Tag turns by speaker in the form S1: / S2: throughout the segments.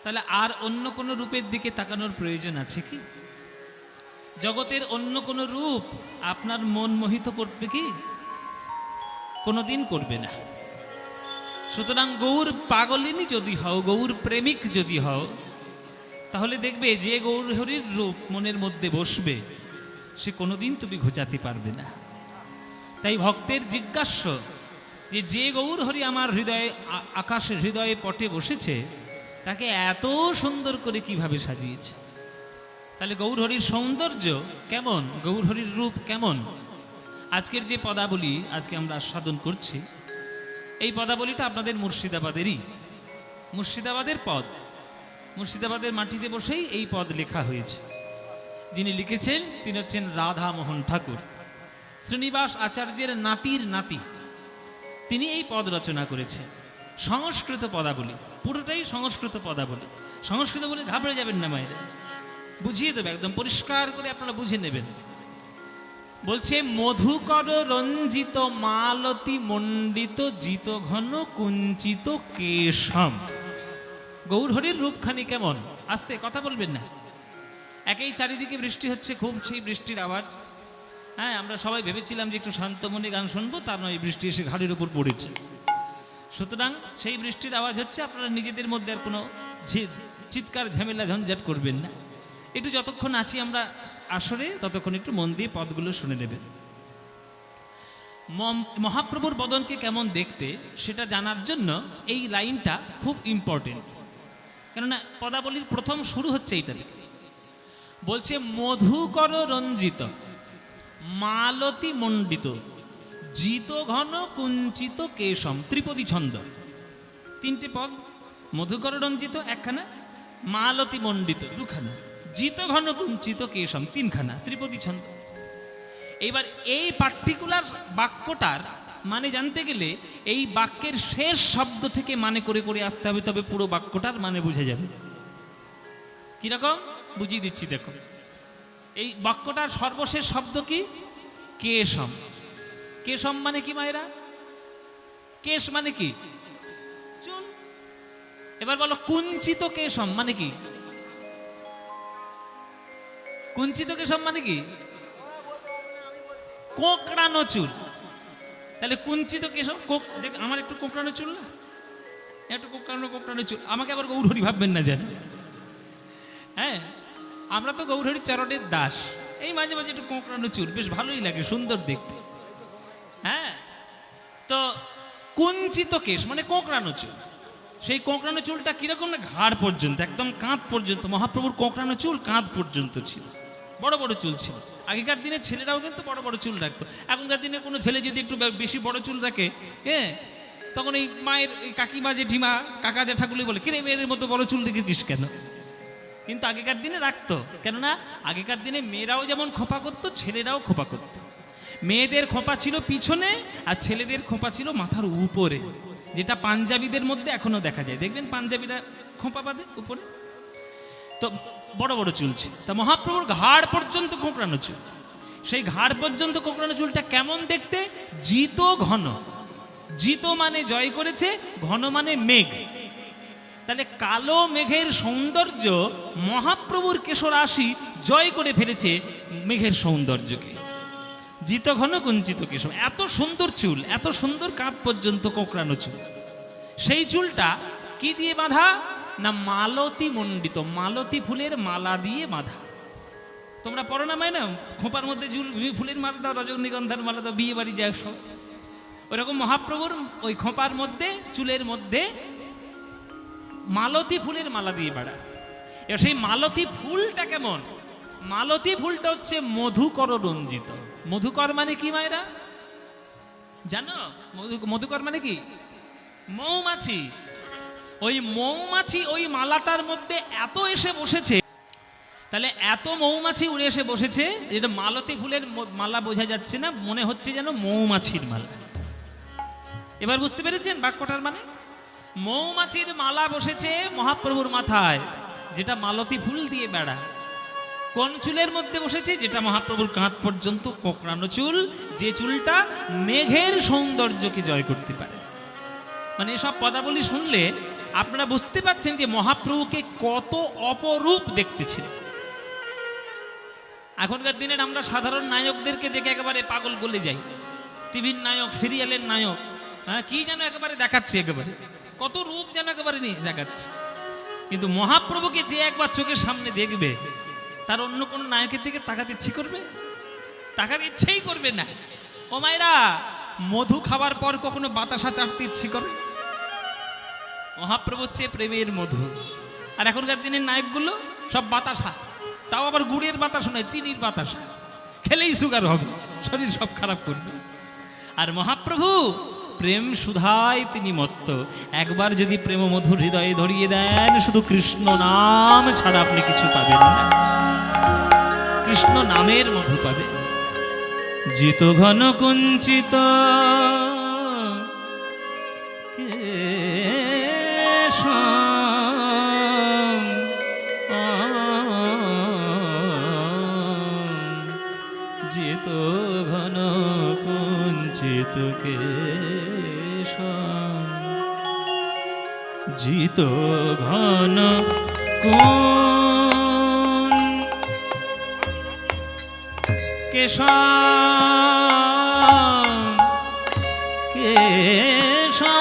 S1: তাহলে আর অন্য কোনো রূপের দিকে তাকানোর প্রয়োজন আছে কি? জগতের অন্য কোনো রূপ আপনার মন মোহিত করবে কি? কোনোদিন করবে না। সুতরাং গৌর পাগলিনী যদি হও, গৌর প্রেমিক যদি হও, তাহলে দেখবে যে গৌর হরির রূপ মনের মধ্যে বসবে সে কোনোদিন তুমি ঘোচাতে পারবে না। তাই ভক্তের জিজ্ঞাস্য যে যে গৌর হরি আমার হৃদয়ে আকাশের হৃদয়ে পটে বসেছে তাকে এত সুন্দর করে কিভাবে সাজিয়েছে। তাহলে গৌর হরির সৌন্দর্য কেমন, গৌর হরির রূপ কেমন, আজকের যে পদাবলী আজকে আমরা আস্বাদন করছি এই পদাবলীটা আপনাদের মুর্শিদাবাদেরই, মুর্শিদাবাদের পদ, মুর্শিদাবাদের মাটিতে বসেই এই পদ লেখা হয়েছে। যিনি লিখেছেন তিনি হচ্ছেন রাধা মোহন ঠাকুর, শ্রীনিবাস আচার্যের নাতির নাতি। তিনি এই পদ রচনা করেছেন। সংস্কৃত পদাবলী, পুরোটাই সংস্কৃত পদাবলী। সংস্কৃত বলে ঘাবড়ে যাবেন না মায়েরা, বুঝিয়ে দেবে একদম পরিষ্কার করে, আপনারা বুঝে নেবেন। বলছে মধুকর রঞ্জিত মালতী মণ্ডিত জিত ঘন কুঞ্চিত কেশম। গৌরহরির রূপখানি কেমন? আস্তে কথা বলবেন না, একেই চারিদিকে বৃষ্টি হচ্ছে, খুব সেই বৃষ্টির আওয়াজ। হ্যাঁ, আমরা সবাই ভেবেছিলাম যে একটু শান্ত মনে গান শুনবো, তার নয় বৃষ্টি এসে ঘাড়ের উপর পড়েছে। সুতরাং সেই বৃষ্টির আওয়াজ হচ্ছে, আপনারা নিজেদের মধ্যে আর কোনো চিৎকার ঝামেলা ঝঞ্ঝাট করবেন না। একটু যতক্ষণ আছি আমরা আসরে ততক্ষণ একটু মন দিয়ে পদগুলো শুনে নেবেন। মহাপ্রভুর বদনকে কেমন দেখতে সেটা জানার জন্য এই লাইনটা খুব ইম্পর্টেন্ট, কেননা পদাবলীর প্রথম শুরু হচ্ছে এইটা থেকে। বলছে মধুকর রঞ্জিত মালতী মণ্ডিত জিত ঘন কুঞ্চিত কেশম। ত্রিপদী ছন্দ, তিনটে পদ। মধুকর রঞ্জিত একখানা, মালতী মণ্ডিত দুখানা, জিত ঘন কুঞ্চিত কেশম তিনখানা, ত্রিপদী ছন্দ। এবার এই পার্টিকুলার বাক্যটার মানে জানতে গেলে এই বাক্যের শেষ শব্দ থেকে মানে করে করে আসতে হবে, তবে পুরো বাক্যটার মানে বুঝে যাবে। কিরকম বুঝিয়ে দিচ্ছি দেখো। এই বাক্যটার সর্বশেষ শব্দ কি? কেশম। কেশম মানে কি মায়েরা? কেশ মানে কি? চুল। এবার বলো কুঞ্চিত কেশম মানে কি? কুঞ্চিত কেশম মানে কি? কোঁকড়ানো চুল। তাহলে কুঞ্চিত কেশম, দেখ আমার একটু কোঁকড়ানো চুল না, একটু কোঁকড়ানো চুল। আমাকে আবার গৌরহরি ভাববেন না যেন। হ্যাঁ, আমরা তো গৌরহরির চরণের দাস, এই মাঝে মাঝে একটু কোঁকড়ানো চুল বেশ ভালোই লাগে, সুন্দর দেখতে। হ্যাঁ, তো কুঞ্চিত কেশ মানে কোঁকড়ানো চুল। সেই কোঁকড়ানো চুলটা কিরকম না, ঘাড় পর্যন্ত, একদম কাঁধ পর্যন্ত। মহাপ্রভুর কোঁকড়ানো চুল কাঁধ পর্যন্ত ছিল, বড় বড় চুল ছিল। আগেকার দিনে ছেলেরাও কিন্তু বড় বড় চুল রাখতো। এখনকার দিনে কোনো ছেলে যদি একটু বেশি বড় চুল রাখে, হ্যাঁ, তখন এই মায়ের কাকিমা জেঠিমা কাকা জ্যাঠাগুলি বলে, কিরে মেয়েদের মতো বড় চুল রেখেছিস কেন? কিন্তু আগেকার দিনে রাখতো, কেননা আগেকার দিনে মেয়েরাও যেমন খোঁপা করতো, ছেলেরাও খোঁপা করতো। মেয়েদের খোঁপা ছিল পিছনে আর ছেলেদের খোঁপা ছিল মাথার উপরে, যেটা পাঞ্জাবিদের মধ্যে এখনো দেখা যায়। দেখবেন পাঞ্জাবিরা খোঁপা বাঁধে উপরে, তো বড় বড় চুল ছিল। তা মহাপ্রভুর ঘাড় পর্যন্ত কোঁকড়ানো চুল। সেই ঘাড় পর্যন্ত কোঁকড়ানো চুলটা কেমন দেখতে? জিত ঘন। জিত মানে জয় করেছে, ঘন মানে মেঘ। তাহলে কালো মেঘের সৌন্দর্য মহাপ্রভুর কেশরাশি জয় করে ফেলেছে মেঘের সৌন্দর্যকে। জিত ঘন কুঞ্চিত কেশম, এত সুন্দর চুল, এত সুন্দর কাঁধ পর্যন্ত কোঁকড়ানো চুল। সেই চুলটা কি দিয়ে বাঁধা না? মালতী মণ্ডিত, মালতী ফুলের মালা দিয়ে বাঁধা। তোমরা পড়ো না মায় না, খোঁপার মধ্যে ফুলের মালা দাও, রজনীগন্ধার মালা দাও, বিয়ে বাড়ি যায় সব। ওইরকম মহাপ্রভুর ওই খোঁপার মধ্যে, চুলের মধ্যে মালতী ফুলের মালা দিয়ে বাড়া। এবার সেই মালতী ফুলটা কেমন? মালতী ফুলটা হচ্ছে মধুকর রঞ্জিত। মধুকর মানে কি মায়েরা জানো? মধুকর মানে কি? মৌমাছি। ওই মৌমাছি ওই মালাটার মধ্যে এত এসে বসেছে, তাহলে এত মৌমাছি উড়ে এসে বসেছে, যেটা মালতী ফুলের মালা বোঝা যাচ্ছে না, মনে হচ্ছে যেন মৌমাছির মালা। এবার বুঝতে পেরেছেন বাক্যটার মানে? মৌমাছির মালা বসেছে মহাপ্রভুর মাথায়, যেটা মালতী ফুল দিয়ে বেড়া। কোন চুলের মধ্যে বসেছে? যেটা মহাপ্রভুর কাঁধ পর্যন্ত কোঁকড়ানো চুল, যে চুলটা মেঘের সৌন্দর্যকে জয় করতে পারে। মানে এসব পদাবলী শুনলে আপনারা বুঝতে পারছেন যে মহাপ্রভুকে কত অপরূপ দেখতেছিল। এখনকার দিনের আমরা সাধারণ নায়কদেরকে দেখে একেবারে পাগল গলে যাই, টিভির নায়ক, সিরিয়ালের নায়ক, হ্যাঁ কি যেন একেবারে দেখাচ্ছে, একেবারে কত রূপ যেন একেবারে দেখাচ্ছে। কিন্তু মহাপ্রভুকে যে একবার চোখের সামনে দেখবে, তার অন্য কোনো নায়কের দিকে তাকাতে ইচ্ছে করবে? তাকার ইচ্ছেই করবে না। ও মায়েরা, মধু খাবার পর কখনো বাতাসা চাটতে ইচ্ছে করে? মহাপ্রভুর চেয়ে প্রেমের মধু। আর এখনকার দিনের নায়কগুলো সব বাতাসা, তাও আবার গুড়ের বাতাসা নয়, চিনির বাতাসা, খেলেই সুগার হবে, শরীর সব খারাপ করবে। আর মহাপ্রভু প্রেম সুধায় তিনি মত্ত। একবার যদি প্রেম মধুর হৃদয়ে ধরিয়ে দেন, শুধু কৃষ্ণ নাম ছাড়া আপনি কিছু পাবেন না। কৃষ্ণ নামের মধু পাবেন। জিত ঘন কুঞ্চিত জিত ঘন কুঞ্চিত কেশম, জিত ঘন কেশম কেশম,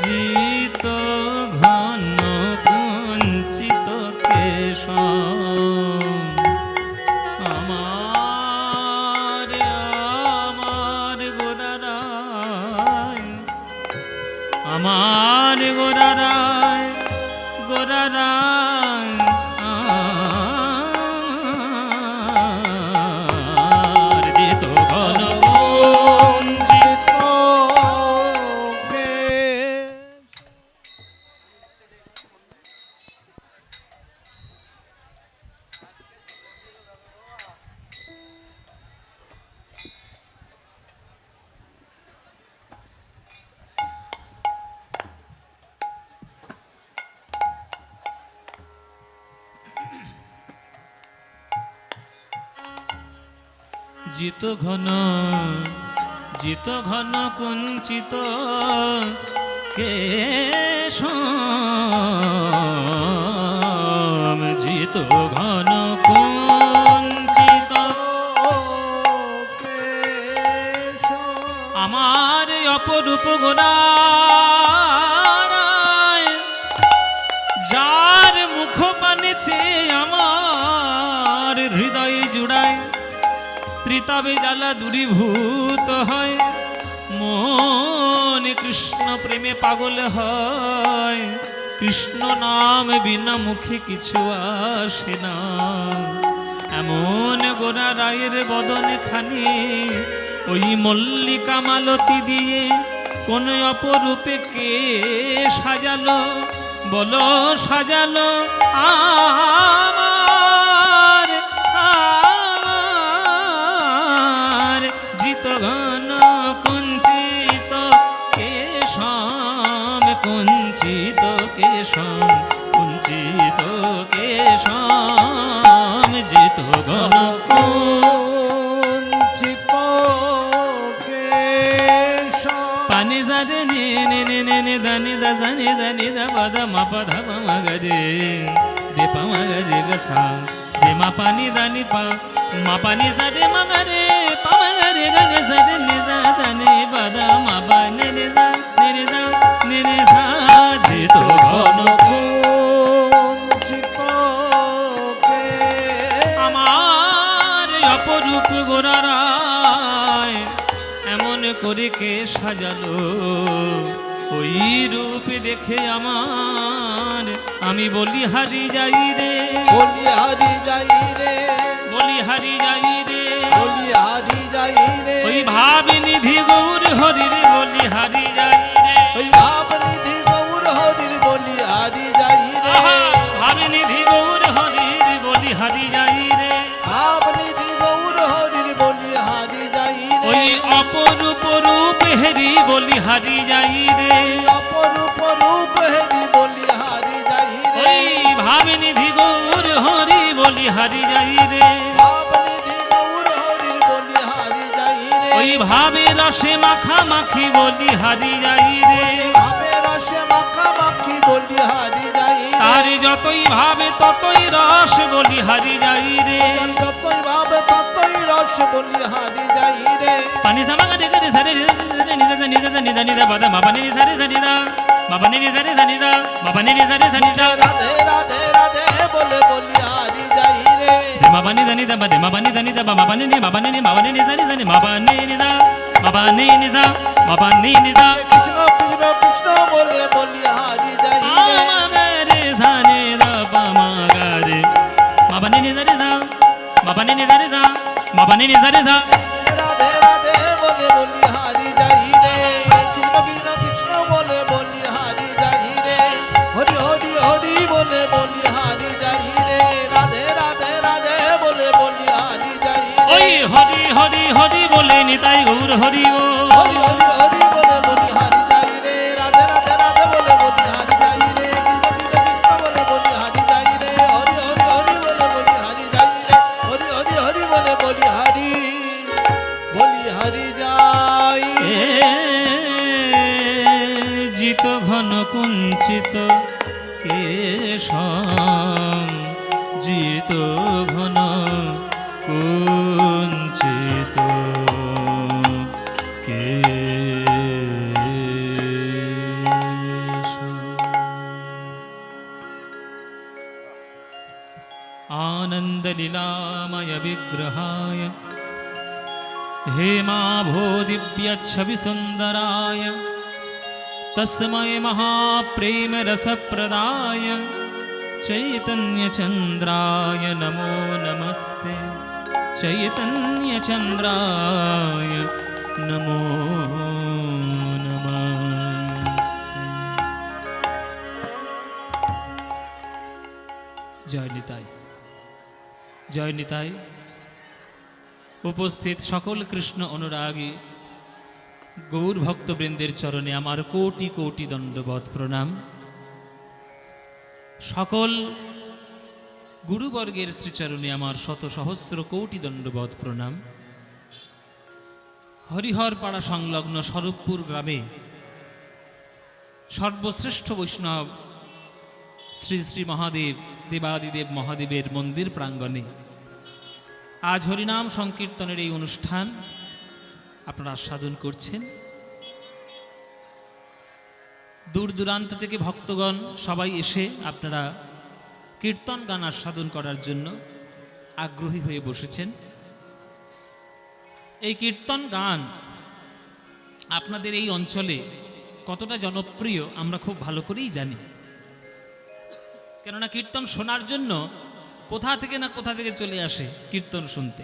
S1: জিত ঘন কুঞ্চিত কেশম। আমার আমার গোরারায়, আমার গোরারায়, গোরারায় আর জিত ঘন কুঞ্চিত জিত ঘন, জিত ঘন কুঞ্চিত কেশম, জিত ঘন কুঞ্চিত আমার অপরূপ গোরারায়, যার মুখ পানে চেয়ে আমার হৃদয় জুড়ায় ত্রিতাবে জ্বালা দূরীভূত হয়, মন কৃষ্ণ প্রেমে পাগল হয়। কৃষ্ণ নাম বিনা মুখে কিছু আসে না। এমন গোরা রায়ের বদনে খানি ওই মল্লিকা মালতী দিয়ে কোন অপরূপে কে সাজালো, বলো সাজালো আমার আমার জিত ঘন কুঞ্চিত কেশম, কুঞ্চিত কেশম, কুঞ্চিত কেশম, জিত ঘন
S2: কুঞ্চিত কেশম।
S1: পানি জারে নে নে নে নে নে দানি দা জানি দানি দা বাদা মা পা ধা পা মা গা রে রে পা মা গা রে গা সা রে মা পানি দানি পা মা পানি জারে মা গা রে পা মা গা রে গা রে সা রে নে যা দানি বাদা মা পা নে রে যা নে রে যা নে রে সা জিত ঘন
S2: কুঞ্চিত কেশম।
S1: আমার অপরূপ গোরারায় এমন করে কে সাজালো, ওই রূপ দেখে আমার আমি বলি হারি যাই রে,
S2: বলি হারি যাই রে,
S1: বলি হারি যাই রে,
S2: বলি হারি যাই রে।
S1: ওই ভাব নিধি গৌর হরির বলি হারি যাই রে,
S2: ওই ভাব নিধি গৌর হরির বলি হারি যাই রে,
S1: ভাব নিধি গৌর হরির বলি হারি যাই রে।
S2: ভাব নিধি গৌর হরির বলি হারি যাই রে।
S1: ওই অপরূপ রূপ হেরি বলি হারি যাই রে,
S2: অপরূপ রূপ হেরি বলি হারি যাই রে।
S1: ওই ভাব নিধি গৌর হরি বলি হারি যাই রে,
S2: ভাব নিধি গৌর হরির বলি হারি যাই রে।
S1: ওই ভাবে রসে মাখামাখি বলি হারি যাই রে,
S2: ভাবে রসে মাখামাখি বলি হারি যাই রে।
S1: তার যতই ভাবে ততই রস বলি হারি যাই রে।
S2: যতই ভাবে ততই রস বলি হারি যাই রে।
S1: পানি সামাগা রে রে সারে রে নিদা নিদা নিদা নিদা বাদা মাবানি নি সারে সানি দা মাবানি নি সারে সানি দা মাবানি নি সারে সানি দা
S2: রাধে রাধে রাধে বলে বলি হারি যাই রে।
S1: মাবানি দানি দা বাদে মাবানি দানি দা মাবানি নি মাবানি নি সারে সানি মাবানি নি দা মাবানি নি দা মাবানি নি দা
S2: কৃষ্ণ কৃষ্ণ কৃষ্ণ বলে বলি হারি যাই রে।
S1: আমারে সানে দা পামাগা রে মাবানি নি সারে দা মাবানি নি সারে দা মাবানি নি সারে দা
S2: রাধে রাধে বলে বলি হারি যাই রে। কৃষ্ণ কৃষ্ণ কৃষ্ণ বলে বলি হারি যাই রে। হরি হরি হরি বলে বলি হারি যাই রে। রাধে রাধে রাধে বলে বলি হারি যাই রে।
S1: ওই হরি হরি হরি বলে নিতাই গৌর হরি ও
S2: হরি হরি হরি বলে বলি হারি যাই রে। রাধে রাধে রাধে বলে বলি হারি যাই রে। কৃষ্ণ কৃষ্ণ কৃষ্ণ বলে বলি হারি যাই রে। হরি হরি হরি বলে বলি হারি যাই রে। হরি হরি হরি বলে বলি হারি যাই
S1: এ জিত ঘন কুঞ্চিত কেশম জিত ঘন কুঞ্চিত आनंद लीलामय विग्रहाय हेमाभो दिव्य छवि सुंदराय तस्मै महाप्रेम रसप्रदाय चैतन्य चंद्राय नमो नमस्ते चैतन्य चंद्राय नमो नमस्ते। जय निताई जय निताई। उपस्थित सकल कृष्ण अनुरागी गौर भक्तबृंदेर चरणे आमार कोटि कोटि दंडवत प्रणाम। सकल गुरुवर्गेर श्रीचरणे आमार शत सहस्र कोटि दंडवत प्रणाम। हरिहरपाड़ा संलग्न स्वरूपपुर ग्रामे सर्वश्रेष्ठ वैष्णव श्री श्री महादेव देवादिदेव महादेवेर मंदिर प्रांगणे आज हरिनाम संकीर्तनेर এই অনুষ্ঠান আপনারা আস্বাদন করছেন। দূর দূরান্ত থেকে ভক্তগণ সবাই এসে আপনারা কীর্তন গান আস্বাদন করার জন্য আগ্রহী হয়ে বসেছেন। এই কীর্তন গান আপনাদের এই অঞ্চলে কতটা জনপ্রিয় আমরা খুব ভালো করেই জানি, কেননা কীর্তন শোনার জন্য কোথা থেকে না কোথা থেকে চলে আসে কীর্তন শুনতে।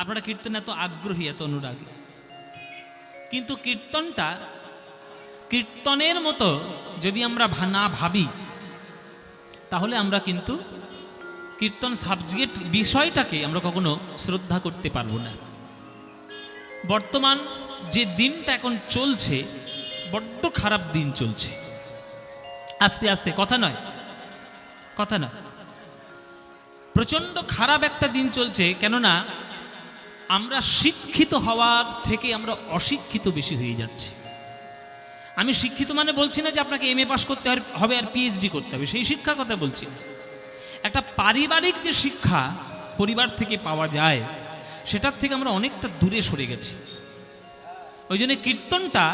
S1: আপনারা কীর্তন এত আগ্রহী এত অনুরাগী, কিন্তু কীর্তনটা কীর্তনের মতো যদি আমরা না ভাবি তাহলে আমরা কিন্তু কীর্তন সাবজেক্ট বিষয়টাকে আমরা কখনো শ্রদ্ধা করতে পারবো না। বর্তমান যে দিনটা এখন চলছে বড্ড খারাপ দিন চলছে, আস্তে আস্তে কথা নয় প্রচণ্ড খারাপ একটা দিন চলছে। কেননা আমরা শিক্ষিত হওয়ার থেকে আমরা অশিক্ষিত বেশি হয়ে যাচ্ছি। আমি শিক্ষিত মানে বলছি না যে আপনাকে এমএ পাস করতে হবে আর পিএইচডি করতে হবে, সেই শিক্ষার কথা বলছি না। একটা পারিবারিক যে শিক্ষা পরিবার থেকে পাওয়া যায় সেটার থেকে আমরা অনেকটা দূরে সরে গেছি। ওই জন্য কীর্তনটা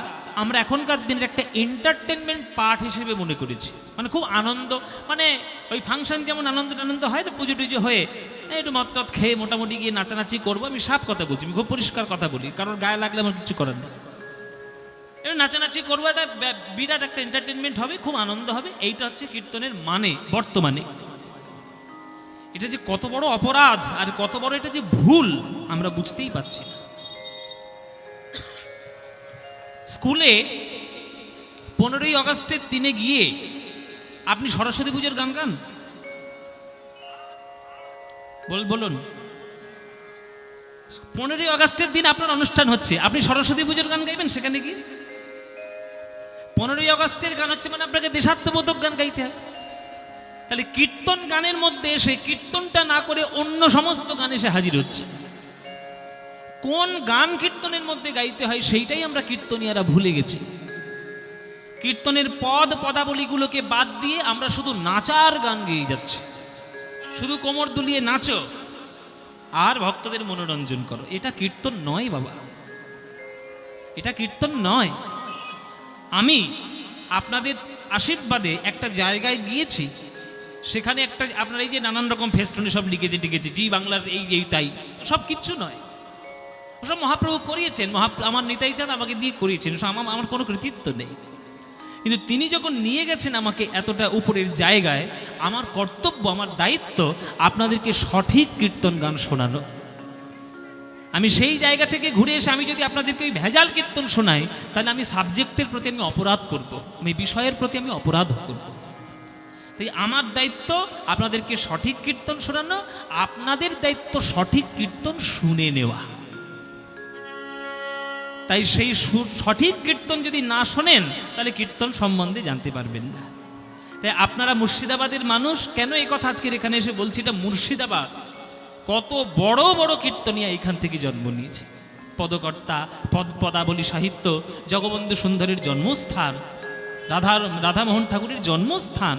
S1: আমরা এখনকার দিনের একটা এন্টারটেনমেন্ট পার্ট হিসেবে মনে করেছি। মানে খুব আনন্দ, মানে ওই ফাংশন যেমন আনন্দ হয় না, পুজো টুজো হয়ে একটু মদ টদ খেয়ে মোটামুটি গিয়ে নাচানাচি করবো। আমি সাফ কথা বলছি, আমি খুব পরিষ্কার কথা বলি, কারণ গায়ে লাগলে আমার কিছু করার নেই। এবার নাচানাচি করবো, একটা বিরাট একটা এন্টারটেনমেন্ট হবে, খুব আনন্দ হবে। এইটা হচ্ছে কীর্তনের মানে। বর্তমানে এটা যে কত বড় অপরাধ আর কত বড় এটা যে ভুল আমরা বুঝতেই পারছি না। স্কুলে 15ই আগস্টের দিনে গিয়ে আপনি সরস্বতী পুজোর গান গান বলুন। 15ই আগস্টের দিন আপনার অনুষ্ঠান হচ্ছে, আপনি সরস্বতী পুজোর গান গাইবেন সেখানে গিয়ে? 15ই আগস্টের গান হচ্ছে মানে আপনাকে দেশাত্মবোধক গান গাইতে হবে। তাহলে কীর্তন গানের মধ্যে এসে কীর্তনটা না করে অন্য সমস্ত গান এসে হাজির হচ্ছে। কোন গান কীর্তনের মধ্যে গাইতে হয় সেইটাই আমরা কীর্তনিয়ারা ভুলে গেছি। কীর্তনের পদ পদাবলীগুলোকে বাদ দিয়ে আমরা শুধু নাচার গান গেয়ে যাচ্ছি। শুধু কোমর দুলিয়ে নাচো আর ভক্তদের মনোরঞ্জন করো, এটা কীর্তন নয় বাবা, এটা কীর্তন নয়। আমি আপনাদের আশীর্বাদে একটা জায়গায় গিয়েছি, সেখানে একটা আপনার এই যে নানান রকম ফেস্টুনে সব লিখেছে টিকেছে, জি বাংলার এইটাই সব কিচ্ছু নয়, ওসব মহাপ্রভু করিয়েছেন, আমার নিতাই চাঁদ আমাকে দিয়ে করিয়েছেন, আমার কোনো কৃতিত্ব নেই। কিন্তু তিনি যখন নিয়ে গেছেন আমাকে এতটা উপরের জায়গায়, আমার কর্তব্য, আমার দায়িত্ব আপনাদেরকে সঠিক কীর্তন গান শোনানো। আমি সেই জায়গা থেকে ঘুরে এসে আমি যদি আপনাদেরকে ওই ভেজাল কীর্তন শোনাই, তাহলে আমি সাবজেক্টের প্রতি আমি অপরাধ করব, আমি বিষয়ের প্রতি আমি অপরাধ করব। তাই আমার দায়িত্ব আপনাদেরকে সঠিক কীর্তন শোনানো, আপনাদের দায়িত্ব সঠিক কীর্তন শুনে নেওয়া। তাই সেই সঠিক কীর্তন যদি না শোনেন, তাহলে কীর্তন সম্বন্ধে জানতে পারবেন না। তাই আপনারা মুর্শিদাবাদের মানুষ, কেন এই কথা আজকের এখানে এসে বলছি, এটা মুর্শিদাবাদ, কত বড় বড় কীর্তনিয়া এখান থেকে জন্ম নিয়েছে। পদকর্তা, পদাবলী সাহিত্য, জগবন্ধু সুন্দরের জন্মস্থান, রাধামোহন ঠাকুরের জন্মস্থান।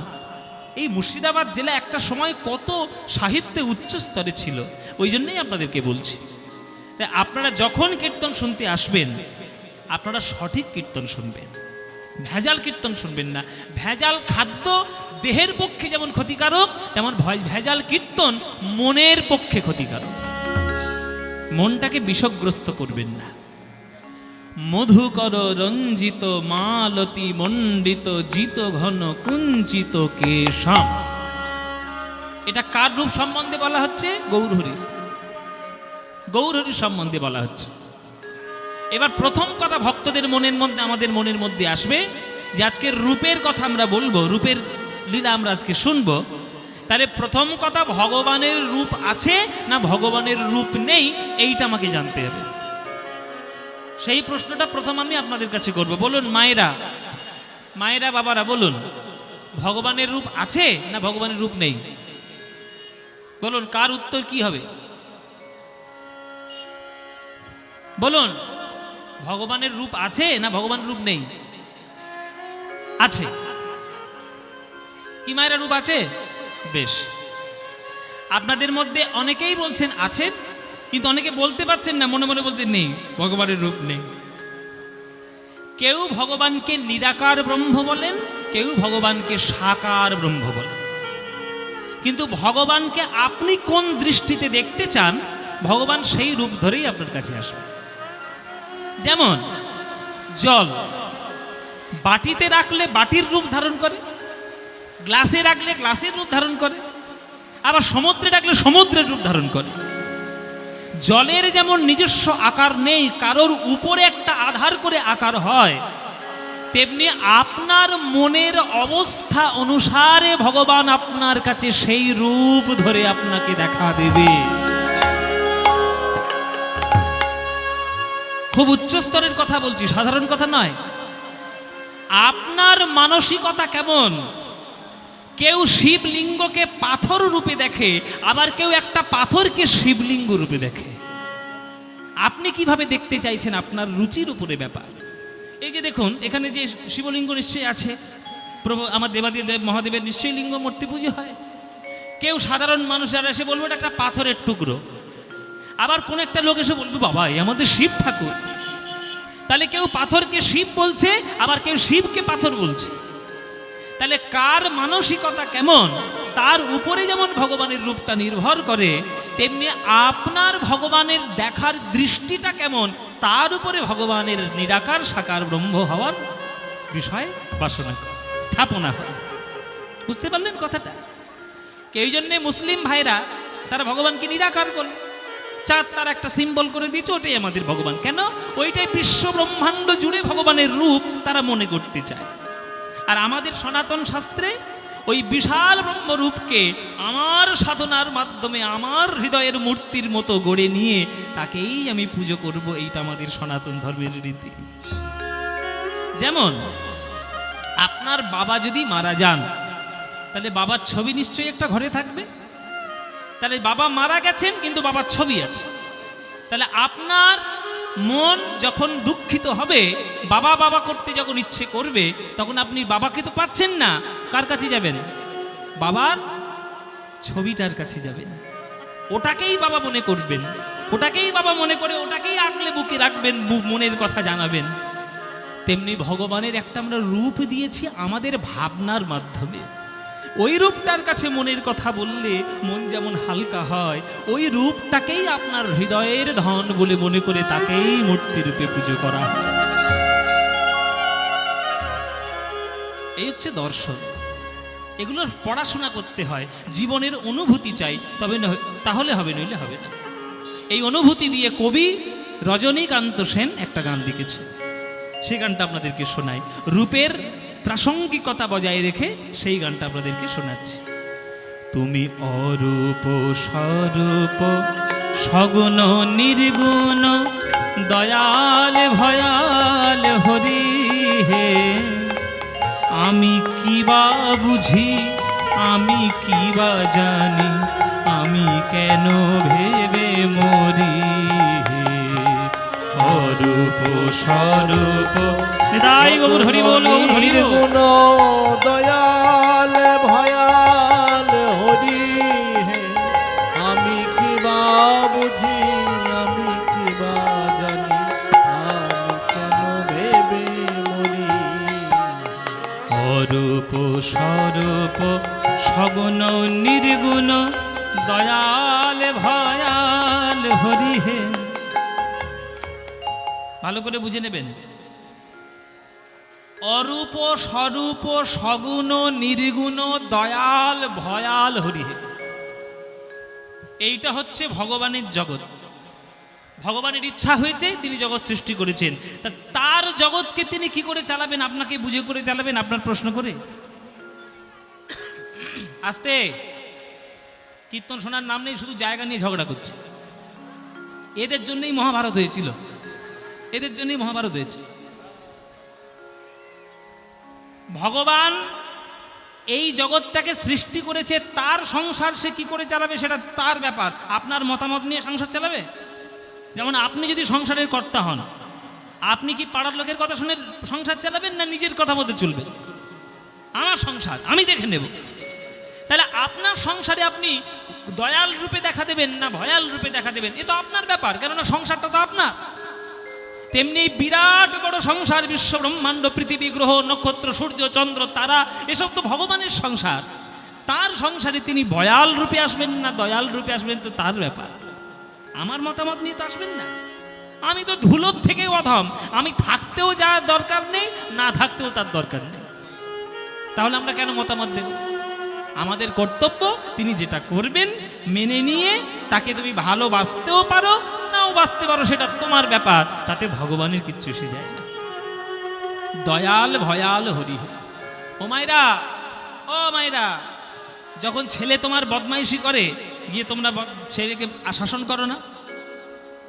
S1: এই মুর্শিদাবাদ জেলা একটা সময় কত সাহিত্যে উচ্চ স্তরে ছিল, ওই জন্যই আপনাদেরকে বলছি। তাই আপনারা যখন কীর্তন শুনতে আসবেন, আপনারা সঠিক কীর্তন শুনবেন, ভেজাল কীর্তন শুনবেন না। ভেজাল খাদ্য দেহের পক্ষে যেমন ক্ষতিকারক, তেমন ভেজাল কীর্তন মনের পক্ষে ক্ষতিকারক। মনটাকে বিষগ্রস্ত করবেন না। মধুকর রঞ্জিত মালতী মণ্ডিত জিত ঘন কুঞ্চিত কেশাম, এটা কার রূপ সম্বন্ধে বলা হচ্ছে? গৌরহরির, গৌরহরির সম্বন্ধে বলা হচ্ছে। এবার প্রথম কথা ভক্তদের মনের মধ্যে, আমাদের মনের মধ্যে আসবে যে আজকের রূপের কথা আমরা বলবো, রূপের লীলা আমরা আজকে শুনবো। তাহলে প্রথম কথা, ভগবানের রূপ আছে না ভগবানের রূপ নেই, এইটা আমাকে জানতে হবে। সেই প্রশ্নটা প্রথম আমি আপনাদের কাছে করব। বলুন মায়েরা, মায়েরা বাবারা বলুন, ভগবানের রূপ আছে না ভগবানের রূপ নেই? বলুন, কার উত্তর কি হবে? বলুন, ভগবানের রূপ আছে না ভগবানের রূপ নেই? আছে। কি মায়েরা রূপ আছে? বেশ। আপনাদের মধ্যে অনেকেই বলছেন আছেন, কিন্তু অনেকে বলতে পারছেন না, মনে মনে বলছেন নেই, ভগবানের রূপ নেই। কেউ ভগবানকে নিরাকার ব্রহ্ম বলেন, কেউ ভগবানকে সাকার ব্রহ্ম বলেন। কিন্তু ভগবানকে আপনি কোন দৃষ্টিতে দেখতে চান, ভগবান সেই রূপ ধরেই আপনার কাছে আসবে। যেমন জল বাটিতে রাখলে বাটির রূপ ধারণ করে, গ্লাসে রাখলে গ্লাসের রূপ ধারণ করে, আবার সমুদ্রে রাখলে সমুদ্রের রূপ ধারণ করে। জলের যেমন নিজস্ব আকার নেই, কারোর উপরে একটা আধার করে আকার হয়, তেমনি আপনার মনের অবস্থা অনুসারে ভগবান আপনার কাছে সেই রূপ ধরে আপনাকে দেখা দেবে। খুব উচ্চ স্তরের কথা বলছি, সাধারণ কথা নয়। আপনার মানসিকতা কেমন? কেউ শিবলিঙ্গকে পাথর রূপে দেখে, আবার কেউ একটা পাথরকে শিবলিঙ্গ রূপে দেখে। আপনি কিভাবে দেখতে চাইছেন, আপনার রুচির উপরে ব্যাপার। এই যে দেখুন, এখানে যে শিবলিঙ্গ নিশ্চয়ই আছে, প্রভু আমার দেবাদিদেব মহাদেবের নিশ্চয়ই লিঙ্গ মূর্তি পুজো হয়। কেউ সাধারণ মানুষ যারা এসে বলবে এটা একটা পাথরের টুকরো, আবার কোন একটা লোক এসে বলবে বাবা এই আমাদের শিব ঠাকুর। তাহলে কেউ পাথরকে শিব বলছে, আবার কেউ শিবকে পাথর বলছে। তাহলে কার মানসিকতা কেমন, তার উপরে যেমন ভগবানের রূপটা নির্ভর করে, তেমনি আপনার ভগবানের দেখার দৃষ্টিটা কেমন, তার উপরে ভগবানের নিরাকার সাকার ব্রহ্ম হওয়ার বিষয় বাসনা স্থাপনা হয়। বুঝতে পারলেন কথাটা? এই জন্যে মুসলিম ভাইরা তারা ভগবানকে নিরাকার বলে, চাঁদ তার একটা সিম্বল করে দিয়েছে, ওটাই আমাদের ভগবান। কেন? ওইটাই বিশ্ব ব্রহ্মাণ্ড জুড়ে ভগবানের রূপ তারা মনে করতে চায়। আর আমাদের সনাতন শাস্ত্রে ওই বিশাল ব্রহ্মরূপকে আমার সাধনার মাধ্যমে আমার হৃদয়ের মূর্তির মতো গড়ে নিয়ে তাকেই আমি পুজো করব, এইটা আমাদের সনাতন ধর্মের রীতি। যেমন আপনার বাবা যদি মারা যান, তাহলে বাবার ছবি নিশ্চয়ই একটা ঘরে থাকবে। তাহলে বাবা মারা গেছেন কিন্তু বাবার ছবি আছে। তাহলে আপনার মন যখন দুঃখিত হবে, বাবা বাবা করতে যখন ইচ্ছে করবে, তখন আপনি বাবাকে তো পাচ্ছেন না, কার কাছে যাবেন? বাবার ছবিটার কাছে যাবেন, ওটাকেই বাবা মনে করবেন, ওটাকেই বাবা মনে করে ওটাকেই আগলে বুকে রাখবেন, মনের কথা জানাবেন। তেমনি ভগবানের একটা আমরা রূপ দিয়েছি আমাদের ভাবনার মাধ্যমে, ওই রূপটার কাছে মনের কথা বললে মন যেমন হালকা হয়, ওই রূপটাকেই আপনার হৃদয়ের ধন বলে মনে করে তাকেই মূর্তি রূপে পুজো করা হয়। এই হচ্ছে দর্শন। এগুলো পড়াশোনা করতে হয়, জীবনের অনুভূতি চাই, তবে তাহলে হবে, নইলে হবে না। এই অনুভূতি দিয়ে কবি রজনীকান্ত সেন একটা গান লিখেছে, সেই গানটা আপনাদেরকে শোনাই। রূপের প্রাসঙ্গিকতা বজায় রেখে সেই গানটা আপনাদেরকে শোনাচ্ছি। তুমি অরূপ স্বরূপ সগুণ নির্গুণ দয়াল ভয়াল হরি হে, আমি কি বা বুঝি, আমি কি বা জানি, আমি কেন ভেবে মরি হে। অরূপ স্বরূপ নিতাই গৌর হরি বল, গৌর হরি বল।
S2: নির্গুণ দয়াল ভয়াল হরি হে, আমি কি বা বুঝি, আমি কি বা জানি, আমি কেন ভেবে মরি।
S1: অরূপ স্বরূপ সগুণ নির্গুণ দয়াল ভয়াল হরি হে। ভালো করে বুঝে নেবেন, অরূপ স্বরূপ সগুণ নির্গুণ দয়াল ভয়াল হরি হে, এইটা হচ্ছে ভগবানের জগৎ। ভগবানের ইচ্ছা হয়েছে, তিনি জগৎ সৃষ্টি করেছেন, তা তার জগৎকে তিনি কি করে চালাবেন? আপনাকে বুঝে করে চালাবেন? আপনার প্রশ্ন করে? আস্তে, কীর্তন শোনার নাম নেই, শুধু জায়গা নিয়ে ঝগড়া করছে। এদের জন্যই মহাভারত হয়েছিল, এদের জন্যই মহাভারত হয়েছে। ভগবান এই জগৎটাকে সৃষ্টি করেছে, তার সংসার সে কি করে চালাবে সেটা তার ব্যাপার। আপনার মতামত নিয়ে সংসার চালাবে? যেমন আপনি যদি সংসারের কর্তা হন, আপনি কি পাড়ার লোকের কথা শুনে সংসার চালাবেন, না নিজের কথা মতো চলবেন? আমার সংসার আমি দেখে নেব। তাহলে আপনার সংসারে আপনি দয়াল রূপে দেখা দেবেন না ভয়াল রূপে দেখা দেবেন, এ তো আপনার ব্যাপার, কেননা সংসারটা তো আপনার। তেমনি বিরাট বড় সংসার, বিশ্ব ব্রহ্মাণ্ড পৃথিবী গ্রহ নক্ষত্র সূর্য চন্দ্র তারা, এসব তো ভগবানের সংসার। তার সংসারে তিনি ভয়াল রূপে আসবেন না দয়াল রূপে আসবেন তো তার ব্যাপার, আমার মতামত নিয়ে তো আসবেন না। আমি তো ধুলোর থেকে অধম, আমি থাকতেও যা দরকার নেই, না থাকতেও তার দরকার নেই, তাহলে আমরা কেন মতামত দেব? আমাদের কর্তব্য তিনি যেটা করবেন মেনে নিয়ে, তাকে তুমি ভালোবাসতেও পারো নাও বাঁচতে পারো, সেটা তোমার ব্যাপার, তাতে ভগবানের কিচ্ছু এসে যায় না। দয়াল ভয়াল হরি হে। ও মায়েরা, ও মায়েরা, যখন ছেলে তোমার বদমাইশি করে, গিয়ে তোমরা ছেলেকে শাসন করো না?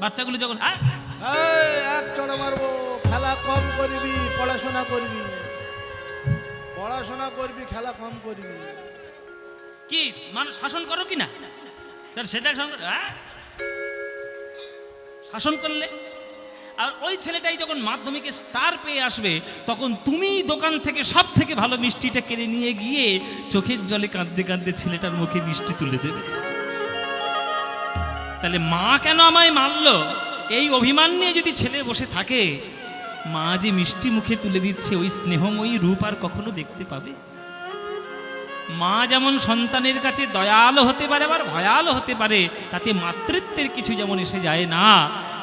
S1: বাচ্চাগুলো যখন
S2: এক চড় মারবো, খেলা কম করবি, পড়াশোনা করবি, পড়াশোনা করবি, খেলা কম করবি,
S1: কি মানুষ শাসন করো কি না? সেটা শাসন করলে, আর ওই ছেলেটাই যখন মাধ্যমিকে স্টার পেয়ে আসবে, তখন তুমি দোকান থেকে সব থেকে ভালো মিষ্টিটা কিনে নিয়ে গিয়ে চোখের জলে কাঁদতে কাঁদতে ছেলেটার মুখে মিষ্টি তুলে দেবে। তাহলে মা কেন আমায় মারলো, এই অভিমান নিয়ে যদি ছেলে বসে থাকে, মা যে মিষ্টি মুখে তুলে দিচ্ছে, ওই স্নেহময়ী রূপ আর কখনো দেখতে পাবে? মা যেমন সন্তানের কাছে দয়ালু হতে পারে, আবার ভয়ালু হতে পারে, তাতে মাতৃত্বের কিছু যেমন এসে যায় না,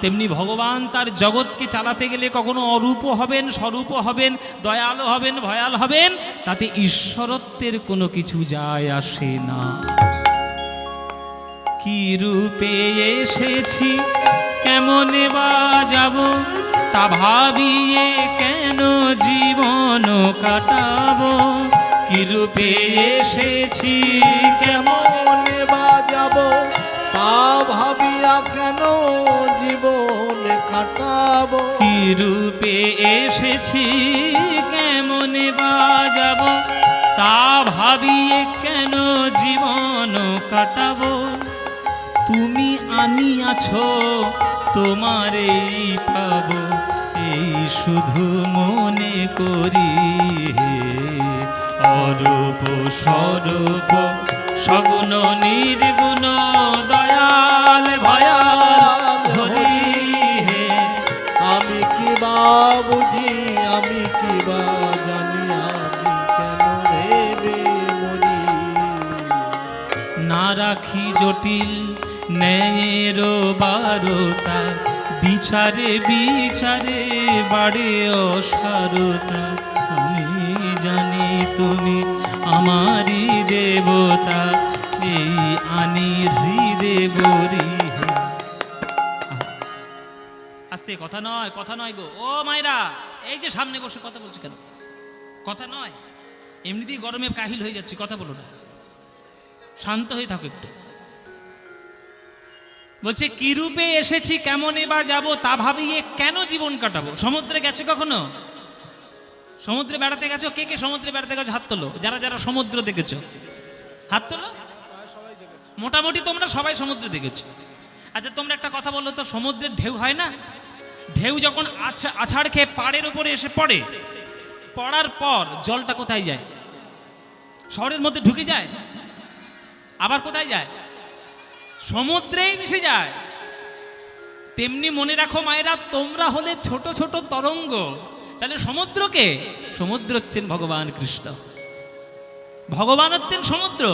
S1: তেমনি ভগবান তার জগৎকে চালাতে গেলে কখনো অরূপ হবেন, স্বরূপ হবেন, দয়ালু হবেন, ভয়াল হবেন, তাতে ঈশ্বরত্বের কোনো কিছু যায় আসে না। কি রূপে এসেছি, কেমনে বা যাব, তা ভাবিয়ে কেন জীবন কাটাবো। কি রূপে এসেছি,
S2: কেমন বা যাব, তা ভাবিয়া কেন জীবন কাটাবো।
S1: কি রূপে এসেছি, কেমন বা যাব, তা ভাবিয়ে কেন জীবন কাটাবো। তুমি আনিয়াছ তোমারেই পাব এই শুধু মনে করি হে অরূপ স্বরূপ সগুণ নির্গুণ দয়াল ভয়াল হরি হে
S2: আমি কি বা বুঝি, আমি কি বা জানি, আমি কেন ভেবে মরি।
S1: না রাখি জটিল ন্যায়ের বারতা, বিচারে বিচারে বাড়ে অসারতা। আমি জানি তুমি আমারই দেবতা, এই আনি হৃদে বরি। আস্তে, কথা নয়, কথা নয় গো ও মায়েরা, এই যে সামনে বসে কথা বলছি কেন? কথা নয়, এমনিতেই গরমে কাহিল হয়ে যাচ্ছি, কথা বলো না, শান্ত হয়ে থাকো একটু। বলছে কি রূপে এসেছি, কেমনে বা যাব, তা ভাবিয়ে কেন জীবন কাটাবো। সমুদ্রে গেছে কখনো? সমুদ্রে বেড়াতে গেছো? কে কে সমুদ্রে বেড়াতে গেছো হাত তোলো, যারা যারা সমুদ্র দেখেছো হাত তোলো। মোটামুটি তোমরা সবাই সমুদ্র দেখেছো। আচ্ছা তোমরা একটা কথা বলো তো, সমুদ্রের ঢেউ হয় না? ঢেউ যখন আছাড় খেয়ে পাড়ের উপরে এসে পড়ে, পড়ার পর জলটা কোথায় যায়? শহরের মধ্যে ঢুকে যায়, আবার কোথায় যায়? সমুদ্রেই মিশে যায়। তেমনি মনে রাখো মায়েরা, তোমরা হলে ছোট ছোট তরঙ্গ। তাহলে সমুদ্রকে? সমুদ্র হচ্ছেন ভগবান কৃষ্ণ, ভগবান হচ্ছেন সমুদ্র।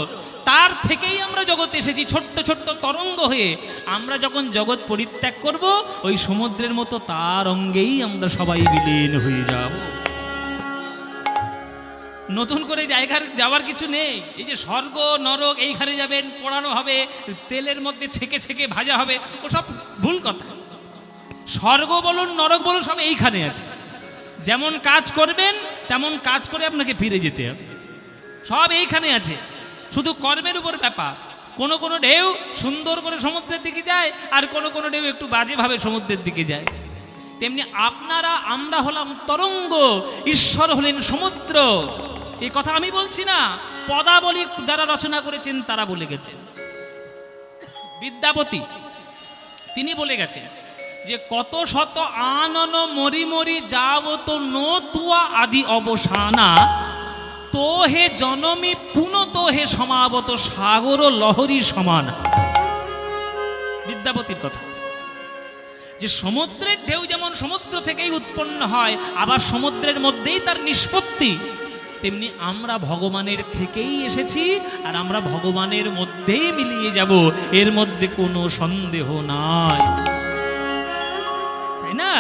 S1: তার থেকেই আমরা জগতে এসেছি ছোট্ট ছোট্ট তরঙ্গ হয়ে। আমরা যখন জগৎ পরিত্যাগ করব, ওই সমুদ্রের মতো তার অঙ্গেই আমরা সবাই বিলীন হয়ে যাব। নতুন করে জায়গার যাওয়ার কিছু নেই। এই যে স্বর্গ নরক, এইখানে যাবেন, পোড়ানো হবে, তেলের মধ্যে ছেঁকে ছেঁকে ভাজা হবে, ওসব ভুল কথা। স্বর্গ বলুন নরক বলুন, সব এইখানে আছে। যেমন কাজ করবেন তেমন কাজ করে আপনাকে ফিরে যেতে হবে, সব এইখানে আছে। শুধু কর্মের উপর ব্যাপার। কোনো কোনো ঢেউ সুন্দর করে সমুদ্রের দিকে যায়, আর কোনো কোনো ঢেউ একটু বাজেভাবে সমুদ্রের দিকে যায়। তেমনি আপনারা, আমরা হলাম তরঙ্গ, ঈশ্বর হলেন সমুদ্র। এই কথা আমি বলছি না, পদাবলী যারা রচনা করেছেন তারা বলে গেছেন। বিদ্যাপতি তিনি বলে গেছেন যে কত শত আনন মরি মরি যাবত নো তুয়া আদি অবসানা, তো হে জনমী পুনত হে সমাবত সাগর লহরী সমান। বিদ্যাপতির কথা, যে সমুদ্রের ঢেউ যেমন সমুদ্র থেকেই উৎপন্ন হয়, আবার সমুদ্রের মধ্যেই তার নিষ্পত্তি, তেমনি আমরা ভগবানের থেকেই এসেছি, আর আমরা ভগবানের মধ্যেই মিলিয়ে যাব, এর মধ্যে কোনো সন্দেহ নাই, তাই না?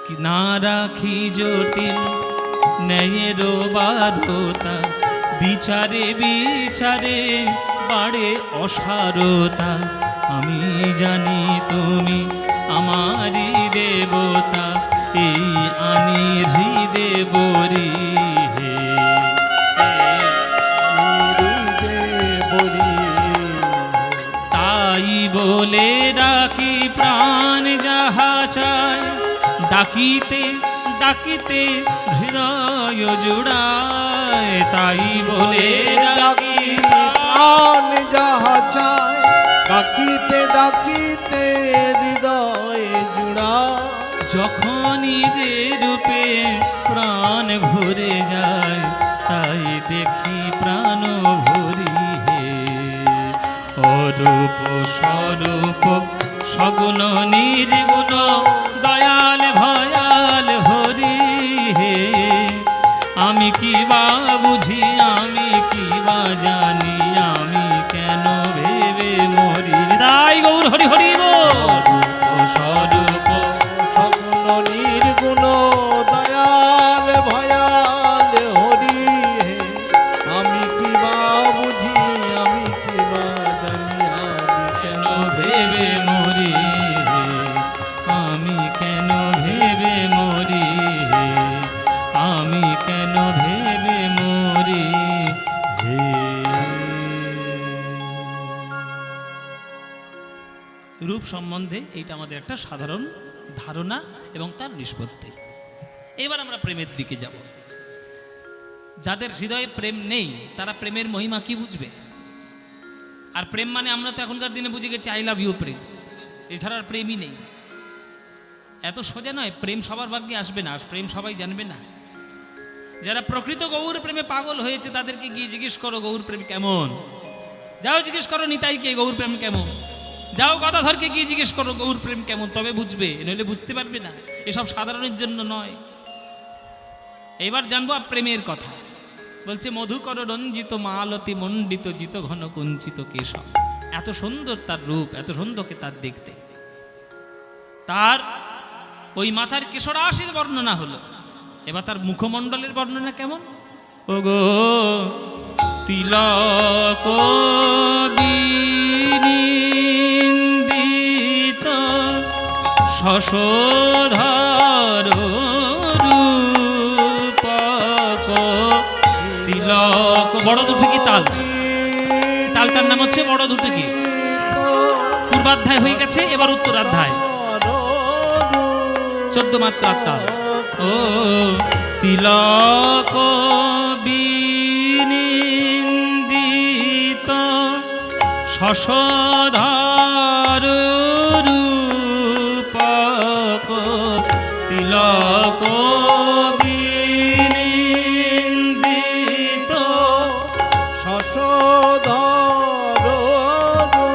S1: কি না রাখি জটিল ন্যায়ের বারতা, বিচারে বিচারে বাড়ে অসারতা। আমি জানি তুমি আমারই দেবতা, এই আনি হৃদে বরি হে
S2: হৃদে বলি।
S1: তাই বলে ডাকি প্রাণ যাহা চায়, ডাকিতে ডাকিতে হৃদয় জুড়ায়। তাই বলে ডাকি
S2: প্রাণ যাহা চায়, ডাকিতে ডাকিতে হৃদয় জুড়া।
S1: যখনই যে রূপে প্রাণ ভরে যায়, তাই দেখি প্রাণ ভরি হে অরূপ স্বরূপ সগুণ নির্গুণ দয়াল ভয়াল হরি হে। আমি কি বা বুঝি, আমি কি বা জানি, আমি কেন ভেবে মরি। হৃদয় গৌর হরি হরি বল। স্বরূপ
S2: সগুণ নির্গুণ দয়াল ভয়াল হরি হে। আমি কি বা বুঝি, আমি কি বা জানি, আমি কেন
S1: ভেবে মরি হে, আমি কেন ভেবে মরি হে, আমি কেন ভেবে মরি হে। রূপ সম্বন্ধে এইটা আমাদের একটা সাধারণ ধারণা এবং তার নিষ্পত্তি। এবার আমরা প্রেমের দিকে যাব। যাদের হৃদয়ে প্রেম নেই, তারা প্রেমের মহিমা কি বুঝবে? আর প্রেম মানে আমরা তো এখনকার দিনে বুঝে গেছি আই লাভ ইউ প্রেম, এছাড়া আর প্রেমই নেই। এত সোজা নয়, প্রেম সবার ভাগ্যে আসবে না, প্রেম সবাই জানবে না। যারা প্রকৃত গৌর প্রেমে পাগল হয়েছে তাদেরকে গিয়ে জিজ্ঞেস করো গৌর প্রেম কেমন, যাও জিজ্ঞেস করো নিতাইকে গৌর প্রেম কেমন, যাও গদাধরকে গিয়ে জিজ্ঞেস করো গৌর প্রেম কেমন, তবে বুঝবে, নইলে বুঝতে পারবে না। এসব সাধারণের জন্য নয়। এবার জানবো প্রেমের কথা। বলছে মধুকর রঞ্জিত মালতি মণ্ডিত জিত ঘন কুঞ্চিত কেশব। এত সুন্দর তার রূপ, এত সুন্দরকে তার দেখতে। তার ওই মাথার কেশরাশির বর্ণনা হলো, এবার তার মুখমণ্ডলের বর্ণনা কেমন? ওগো তিলক বিনিন্দিত শশধর রূপক তিলক। বড় দুটো কি তাল, তালটার নাম হচ্ছে বড় দুটো কি। পূর্বাধ্যায় হয়ে গেছে, এবার উত্তরাধ্যায় 14 মাত্রার তাল। ও তিলক বিনিন্দিত শশধর রূপক তিলক বিনিন্দিত
S2: শশধর রূপক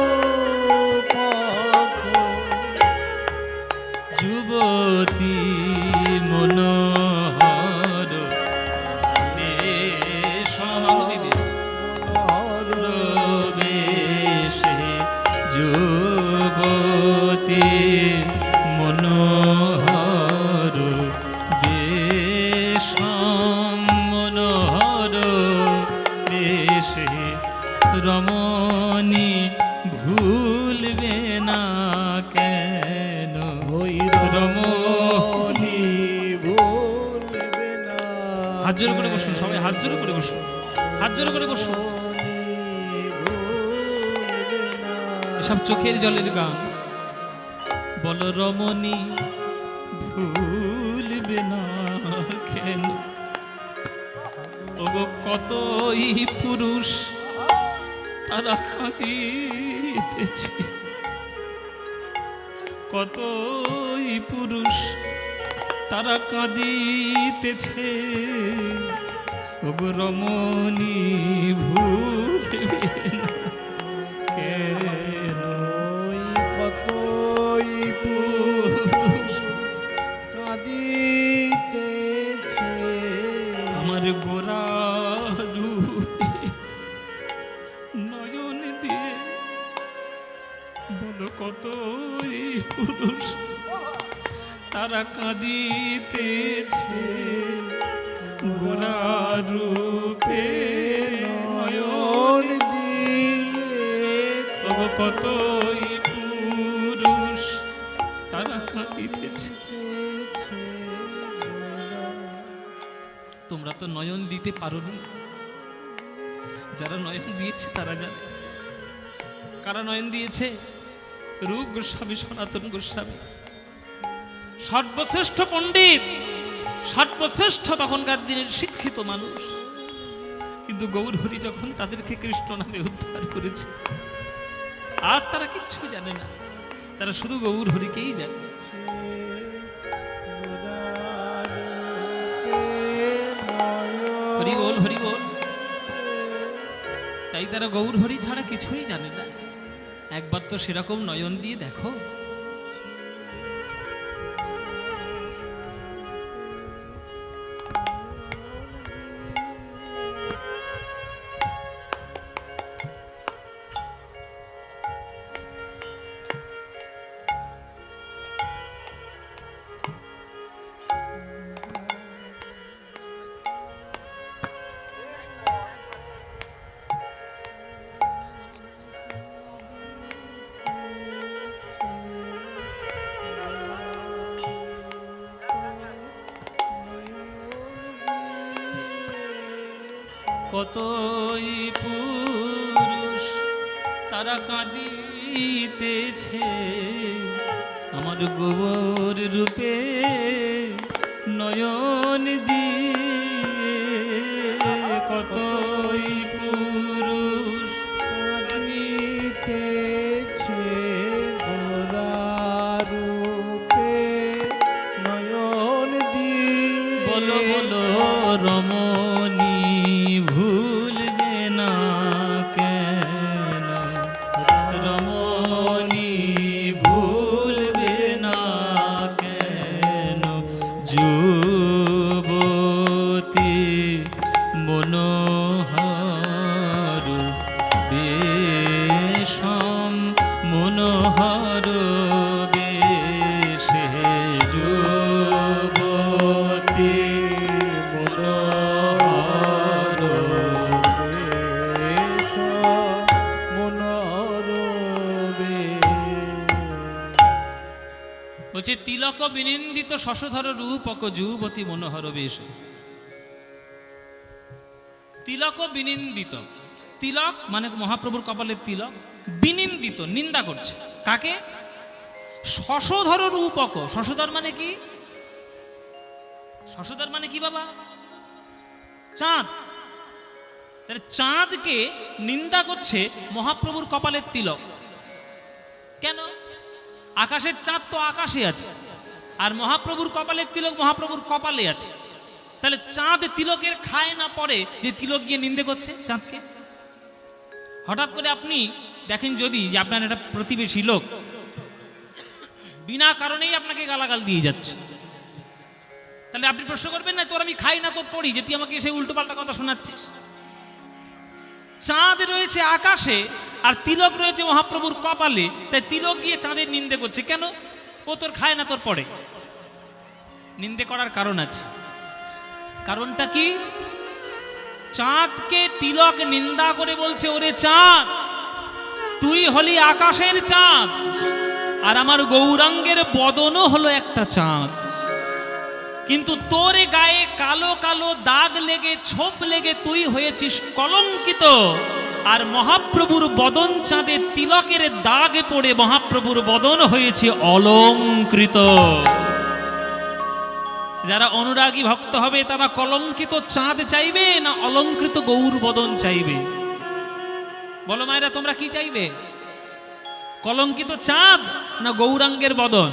S1: যুবতী মনোহর বেশে যুবতী মনোহর যে মনোহর বেশে রমণী ভুলবে না কেন, রমণী
S2: ভুলবে না।
S1: হাত জোর করে বসুন সবাই, হাত জোর করে বসুন, হাত জোর করে বসুন। এসব চোখের জলের গান। বল রমণী ভুলবে না কেন, ওগো কতই পুরুষ তারা কাঁদিতেছে, কতই পুরুষ তারা কাঁদিতেছে, ওগো রমণী ভুলবে না কেন,
S2: কতই পুরুষ কাঁদিতেছে
S1: আমার গোরা রূপে নয়ন দিয়ে। বলো কতই পুরুষ তারা কাঁদিতেছে, গোরা রূপে নয়ন দিয়ে। কতই পুরুষ তারা কাঁদিতেছে। তোমরা তো নয়ন দিতে পারোনি, যারা নয়ন দিয়েছে তারা জানে। কারা নয়ন দিয়েছে? রূপ গোস্বামী, সনাতন গোস্বামী, সর্বশ্রেষ্ঠ পণ্ডিত, সর্বশ্রেষ্ঠ তখনকার দিনের শিক্ষিত মানুষ। কিন্তু গৌরহরি যখন তাদেরকে কৃষ্ণ নামে উদ্ধার করেছে, আর তারা কিচ্ছু জানে না, তারা শুধু গৌরহরিকেই জানে। হরি বল, হরি বল। তাই তারা গৌরহরি ছাড়া কিছুই জানে না। একবার তো সেরকম নয়ন দিয়ে দেখো। কতই পুরুষ তারা কাঁদিতেছে, আমার গোবর রূপে নয়ন দিয়ে। কতই পুরুষ তিলক বিনিন্দিত শশধর রূপক যুবতী মনোহর বেশ। তিলক বিনিন্দিত, তিলক মানে মহাপ্রভুর কপালের তিলক, বিনিন্দিত নিন্দা করছে কাকে? শশধর রূপক। শশধর মানে কি? শশধর মানে কি বাবা? চাঁদ। তাহলে চাঁদকে নিন্দা করছে মহাপ্রভুর কপালের তিলক। কেন? আকাশের চাঁদ তো আকাশে আছে, আর মহাপ্রভুর কপালের তিলক মহাপ্রভুর কপালে আছে। তাহলে চাঁদ তিলকের খায় না পড়ে যে তিলক গিয়ে নিন্দে করছে চাঁদকে? হঠাৎ করে আপনি দেখেন যদি যে আপনার একটা প্রতিবেশী লোক বিনা কারণেই আপনাকে গালাগাল দিয়ে যাচ্ছে, তাহলে আপনি প্রশ্ন করবেন না তোর আমি খাই না তোর পড়ি যে তুই আমাকে এসে উল্টো পাল্টা কথা শোনাচ্ছিস? চাঁদ রয়েছে আকাশে আর তিলক রয়েছে মহাপ্রভুর কপালে, তাই তিলক গিয়ে চাঁদের নিন্দে করছে কেন? ও তোর খায় না তোর পড়ে। নিন্দে করার কারণ আছে। কারণটা কি? চাঁদকে তিলক নিন্দা করে বলছে, ওরে চাঁদ তুই হলি আকাশের চাঁদ, আর আমার গৌরাঙ্গের বদনও হলো একটা চাঁদ, কিন্তু তোর গায়ে কালো কালো দাগ লেগে ছোপ লেগে তুই হয়েছিস কলঙ্কিত। আর মহাপ্রভুর বদন চাঁদে তিলকের দাগ পড়ে মহাপ্রভুর বদন হয়েছে অলঙ্কৃত। যারা অনুরাগী ভক্ত হবে তারা কলঙ্কিত চাঁদ চাইবে না অলঙ্কৃত গৌর বদন চাইবে? বলো মায়েরা, তোমরা কি চাইবে? কলঙ্কিত চাঁদ না গৌরাঙ্গের বদন?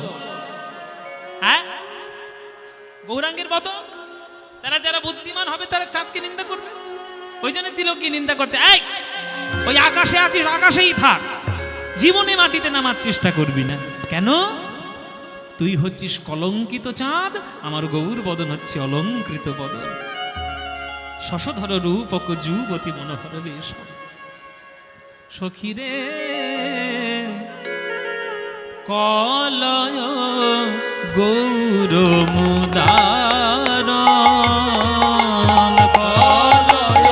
S1: হ্যাঁ, গৌরাঙ্গের বদন। তারা যারা বুদ্ধিমান হবে তারা চাঁদকে নিন্দা করবে। ওই জন্য তিলককে নিন্দা করছে, এই ওই আকাশে আছিস আকাশেই থাক, জীবনে মাটিতে নামার চেষ্টা করবি না। কেন? তুই হচ্ছিস কলঙ্কিত চাঁদ, আমার গৌর বদন হচ্ছে অলঙ্কৃত বদন। শশধর রূপক যুবতী মনোহর বেশ। সখীরে কলয় গৌর মুদার,
S2: কলয়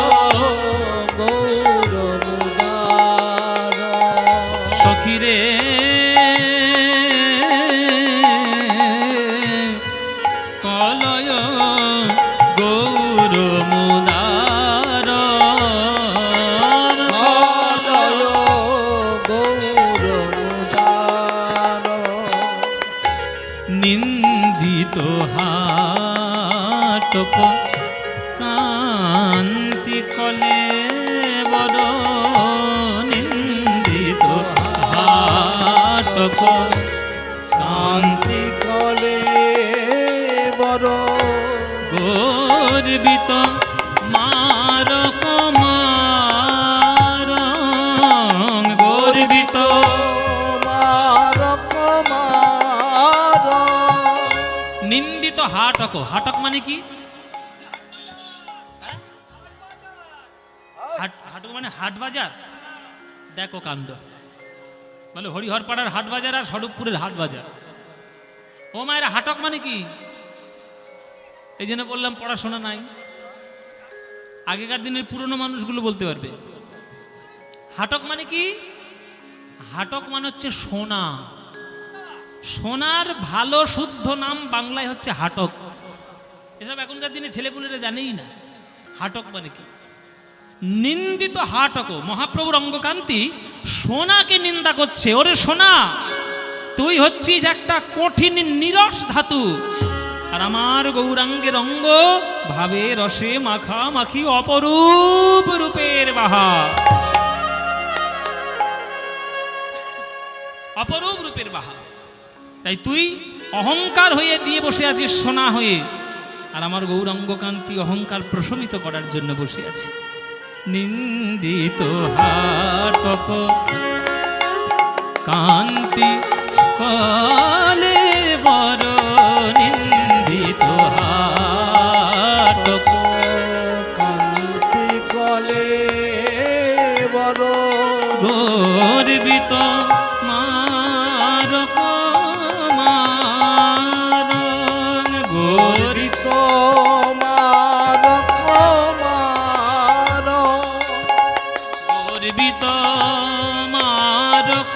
S2: গৌর মুদার।
S1: সখীরে কলয় গৌর মুদার,
S2: কলয় গৌর মুদার।
S1: নিন্দিত হাটক কান্তি কলে বড়, নিন্দিত হাটক
S2: কান্তি কলে বড়,
S1: গর্বিত মারক মার, গর্বিত
S2: মারক মার।
S1: নিন্দিত হাটক। হাটক মানে কি? হাটক মানে হাট বাজার। দেখো কাণ্ড, বলে হরিহরপাড়ার হাট বাজার আর স্বরূপপুরের হাট বাজার। ও মায়েরা, হাটক মানে কি? এই জন্য বললাম পড়াশোনা নাই। আগেকার দিনের পুরনো মানুষগুলো বলতে পারবে। হাটক মানে কি? হাটক মানে হচ্ছে সোনা। সোনার ভালো শুদ্ধ নাম বাংলায় হচ্ছে হাটক। এসব এখনকার দিনে ছেলেপুলেরা জানেই না হাটক মানে কি। নিন্দিত হাটক, মহাপ্রভুর অঙ্গকান্তি সোনাকে নিন্দা করছে। ওরে সোনা, তুই হচ্ছিস একটা কঠিন নিরস ধাতু, আর আমার গৌরাঙ্গের অঙ্গ ভাবে রসে মাখা মাখি অপরূপ রূপের বাহার, অপরূপ রূপের বাহার। তাই তুই অহংকার হয়ে দিয়ে বসে আছিস সোনা হয়ে, আর আমার গৌরাঙ্গ কান্তি অহংকার প্রশমিত করার জন্য বসে আছে। নিন্দিত হাটক কান্তি কলে বড়, নিন্দিত হাটক
S2: কান্তি কলে বড়,
S1: গর্বিত মারক মার,
S2: গর্বিত মারক মার।
S1: গর্বিত মারক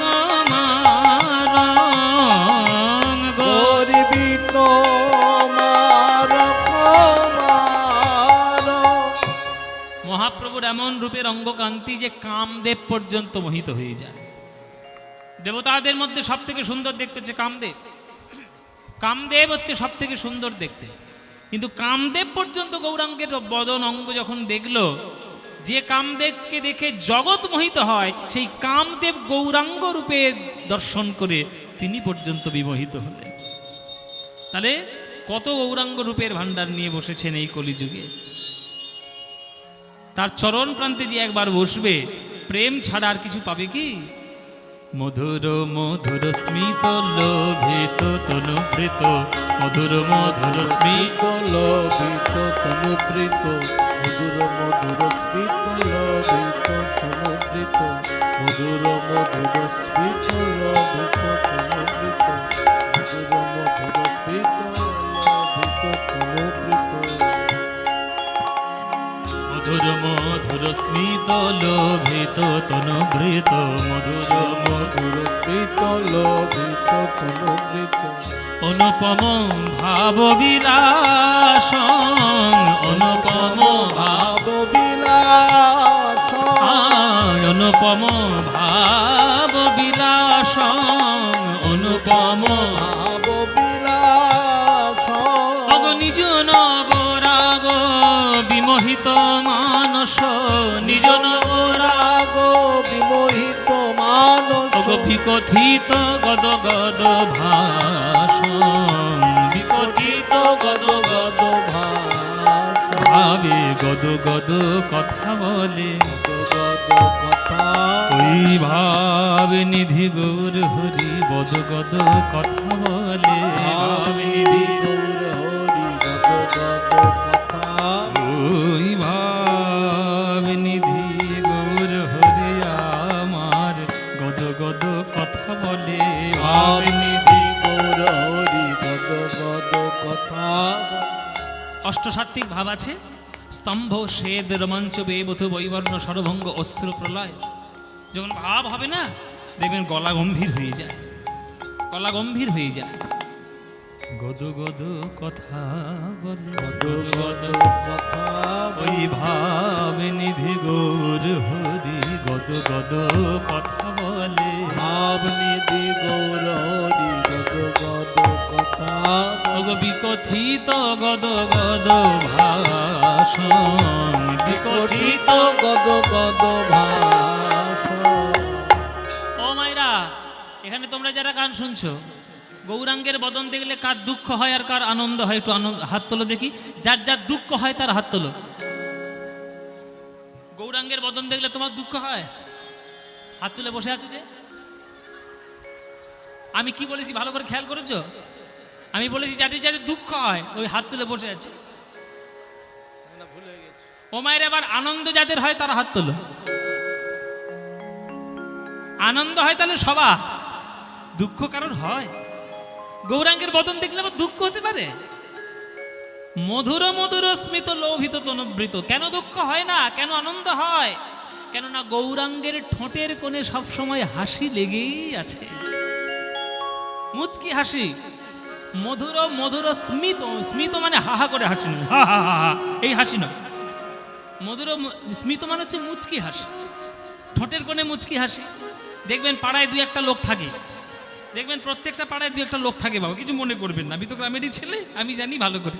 S1: মার,
S2: গর্বিত
S1: মহাপ্রভুর এমন রূপের অঙ্গকান্তি যে কামদেব পর্যন্ত মোহিত হয়ে যায়। দেবতাদের মধ্যে সব থেকে সুন্দর দেখতে হচ্ছে কামদেব। কামদেব হচ্ছে সব থেকে সুন্দর দেখতে, কিন্তু কামদেব পর্যন্ত গৌরাঙ্গের বদন অঙ্গ যখন দেখলো, যে কামদেবকে দেখে জগৎ মোহিত হয়, সেই কামদেব গৌরাঙ্গ রূপে দর্শন করে তিনি পর্যন্ত বিমোহিত হলেন। তাহলে কত গৌরাঙ্গ রূপের ভাণ্ডার নিয়ে বসেছেন এই কলিযুগে। তার চরণ প্রান্তে যে একবার বসবে, প্রেম ছাড়া আর কিছু পাবে কি? মধুর মধুর স্মিত লোভিত তনুবৃত, মধুর মধুর স্মিত
S2: লোভিত তনুবৃত, মধুর মধুর স্মিত লোভিত তনুবৃত, মধুর মধুর স্মিত লোভিত তনুবৃত, মধুর মধুর স্মিত লোভিত তনুবৃত,
S1: মধুর মধুর স্মিত লোভিত তনুবৃত, মধুর
S2: মধুর স্মিত লোভিত তনুবৃত,
S1: অনুপম ভাব বিলাস, অনুপম
S2: ভাব বিলাস,
S1: অনুপম ভাব বিলাস, অনুপম
S2: ভাব বিলাস,
S1: নিজ নবরাগ বিমোহিত মানস, নিজ নবরাগ
S2: রাগ বিমোহিত মানস,
S1: বিকথিত গদ গদ ভাষণ, বিকথিত গদ গদ
S2: ভাস,
S1: ভাবে গদ গদ কথা বলে,
S2: গদ কথা,
S1: ওই ভাব নিধি গৌর হরি বদ গদ কথা বলে,
S2: ভাবিনি গৌর হরি গদ গদ কথা,
S1: ওই ভাব নিধি গৌর হরি আমার গদ গদ কথা বলে,
S2: ভাবিনি গৌর হরি গদ গদ কথা।
S1: অষ্টসাত্ত্বিক ভাব আছে, স্তম্ভ শ্বেদ রোমাঞ্চ বেবথ বৈবর্ণ সরভঙ্গ অশ্রু প্রলয়। যখন ভাব হবে না, দেখবেন গলা গম্ভীর হয়ে যায়, গলা গম্ভীর হয়ে যায়। গদ গদ কথা বলে,
S2: গদ গদ কথা,
S1: ওই ভাব নিধি গৌর হরি গদ গদ কথা বলে,
S2: ভাবনিধি গৌর হরি গদ গদ কথা,
S1: বিকথিত গদ গদ ভাষণ, বিকথিত।
S2: গদ গদ ভাষ।
S1: ও মাইরা, এখানে তোমরা যারা গান শুনছো, গৌরাঙ্গের বদন দেখলে কার দুঃখ হয় আর কার আনন্দ হয়? একটু হাত তোলো দেখি। যার যার দুঃখ হয় তার হাত তোলো। গৌরাঙ্গের বদন দেখলে তোমার দুঃখ হয়? হাত তুলে বসে আছো যে? আমি কি বলেছি ভালো করে খেয়াল করেছো? আমি বলেছি যাদের যাদের দুঃখ হয় ওই হাত তুলে বসে আছে। ও মায়ের, এবার আনন্দ যাদের হয় তারা হাত তোলো। আনন্দ হয় তাহলে সবা, দুঃখ কারোর হয়? গৌরাঙ্গের বদন দেখলে আবার দুঃখ হতে পারে? মধুর মধুর স্মিত লোভিত তনুবৃত, কেন দুঃখ হয় না, কেন আনন্দ হয়? কেননা গৌরাঙ্গের ঠোঁটের কোণে সবসময় হাসি লেগেই আছে, মুচকি হাসি। মধুর মধুর স্মিত, স্মিত মানে হাহা করে হাসি নয়, হা হা হা এই হাসি নয়। মধুর স্মিত মানে হচ্ছে মুচকি হাসি, ঠোঁটের কোণে মুচকি হাসি। দেখবেন পাড়ায় দুই একটা লোক থাকে, দেখবেন প্রত্যেকটা পাড়ায় দুই একটা লোক থাকে, বাবা কিছু মনে করবেন না, আমি তো গ্রামেরই ছেলে, আমি জানি ভালো করে।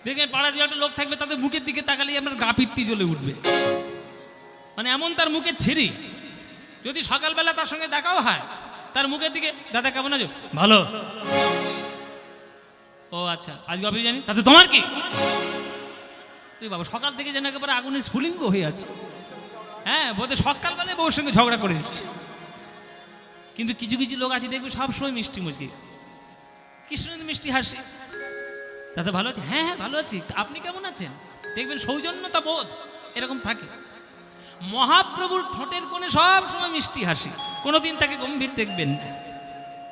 S1: দেখবেন পাড়ায় দুই একটা লোক থাকবে, তাদের মুখের দিকে তাকালেই আপনার গা পিত্তি জ্বলে উঠবে, মানে এমন তার মুখের ছিরি। যদি সকালবেলা তার সঙ্গে দেখাও হয়, তার মুখের দিকে, দাদা কেমন আছো? ভালো। ও আচ্ছা, আজকে অফিস জানি, তাতে তোমার কি? বাবা সকাল থেকে যেন একেবারে আগুনের স্ফুলিঙ্গ হয়ে আছে। হ্যাঁ, বোধহয় সকালবেলায় বউর সঙ্গে ঝগড়া করে। কিন্তু কিছু কিছু লোক আছে দেখবে সবসময় মিষ্টি মুচকি, কৃষ্ণ মিষ্টি হাসি। তাতে ভালো আছে? হ্যাঁ হ্যাঁ ভালো আছি, আপনি কেমন আছেন? দেখবেন সৌজন্যতা বোধ এরকম থাকে। মহাপ্রভুর ঠোঁটের কোণে সব সময় মিষ্টি হাসি, কোনোদিন তাকে গম্ভীর দেখবেন না।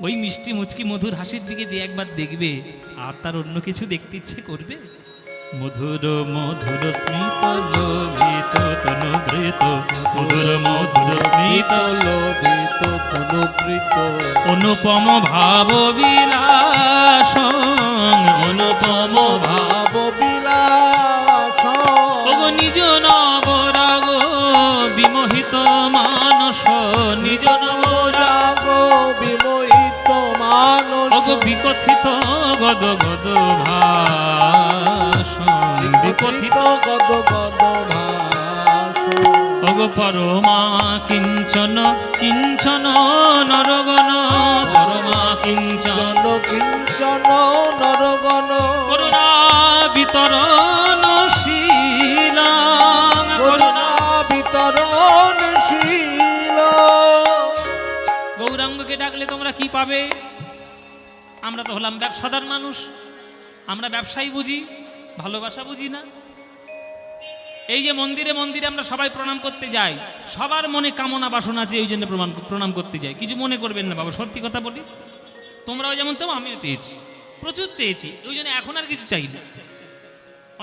S1: ওই মিষ্টি মুচকি মধুর হাসির দিকে যে একবার দেখবে, আর তার অন্য কিছু দেখতে ইচ্ছে করবে? মধুর মধুর স্মিত লোভিত তনুবৃত, মধুর মধুর স্মিত
S2: লোভিত তনুবৃত,
S1: অনুপম ভাব বিলাস, অনুপম
S2: ভাব বিলাস,
S1: নিজ নব বিমোহিত মানস নিজ নব
S2: জাগো বিমোহিত মানস
S1: ওগো বিকথিত গদ গদ ভাষণ বিকথিত
S2: গদ গদ ভাষ
S1: ওগো পরমা কিঞ্চন কিঞ্চন নরগণ পরমা কিঞ্চন
S2: কিঞ্চন নরগণ
S1: করুণা বিতরণশীলাং
S2: করুণা বিতরণশীল
S1: গৌরাঙ্গকে ডাকলে তোমরা কি পাবে? আমরা তো হলাম ব্যবসাদার মানুষ, আমরা ব্যবসায়ী বুঝি, ভালোবাসা বুঝি না। এই যে মন্দিরে মন্দিরে আমরা সবাই প্রণাম করতে যাই, সবার মনে কামনা বাসনা আছে, ওই জন্য প্রণাম করতে যাই। কিছু মনে করবেন না বাবা, সত্যি কথা বলি, তোমরাও যেমন চাও আমিও চেয়েছি, প্রচুর চেয়েছি, ওই জন্য এখন আর কিছু চাই না।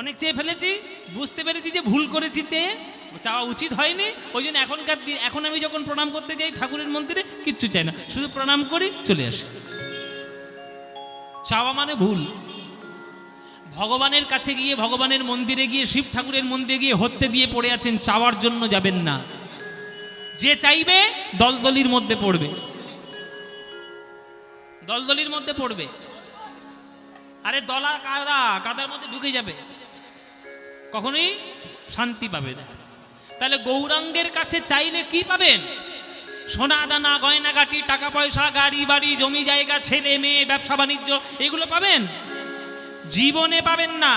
S1: অনেক চেয়ে ফেলেছি, বুঝতে পেরেছি যে ভুল করেছি, চেয়ে চাওয়া উচিত হয়নি, ওই জন্য এখনকার দিন এখন আমি যখন প্রণাম করতে যাই ঠাকুরের মন্দিরে কিচ্ছু চাই না, শুধু প্রণাম করি চলে আসি। চাওয়া মানে ভুল। ভগবানের কাছে গিয়ে, ভগবানের মন্দিরে গিয়ে, শিব ঠাকুরের মন্দিরে গিয়ে হত্যে দিয়ে পড়ে আছেন, চাওয়ার জন্য যাবেন না। যে চাইবে দলদলির মধ্যে পড়বে, দলদলির মধ্যে পড়বে। আরে দলা কাদা, কাদার মধ্যে ঢুকে যাবে, কখনোই শান্তি পাবে না। তাহলে গৌরাঙ্গের কাছে চাইলে কি পাবেন? সোনা দানা, গয়নাগাটি, টাকা পয়সা, গাড়ি বাড়ি, জমি জায়গা, ছেলে মেয়ে, ব্যবসা বাণিজ্য, এগুলো পাবেন? জীবনে পাবেন না।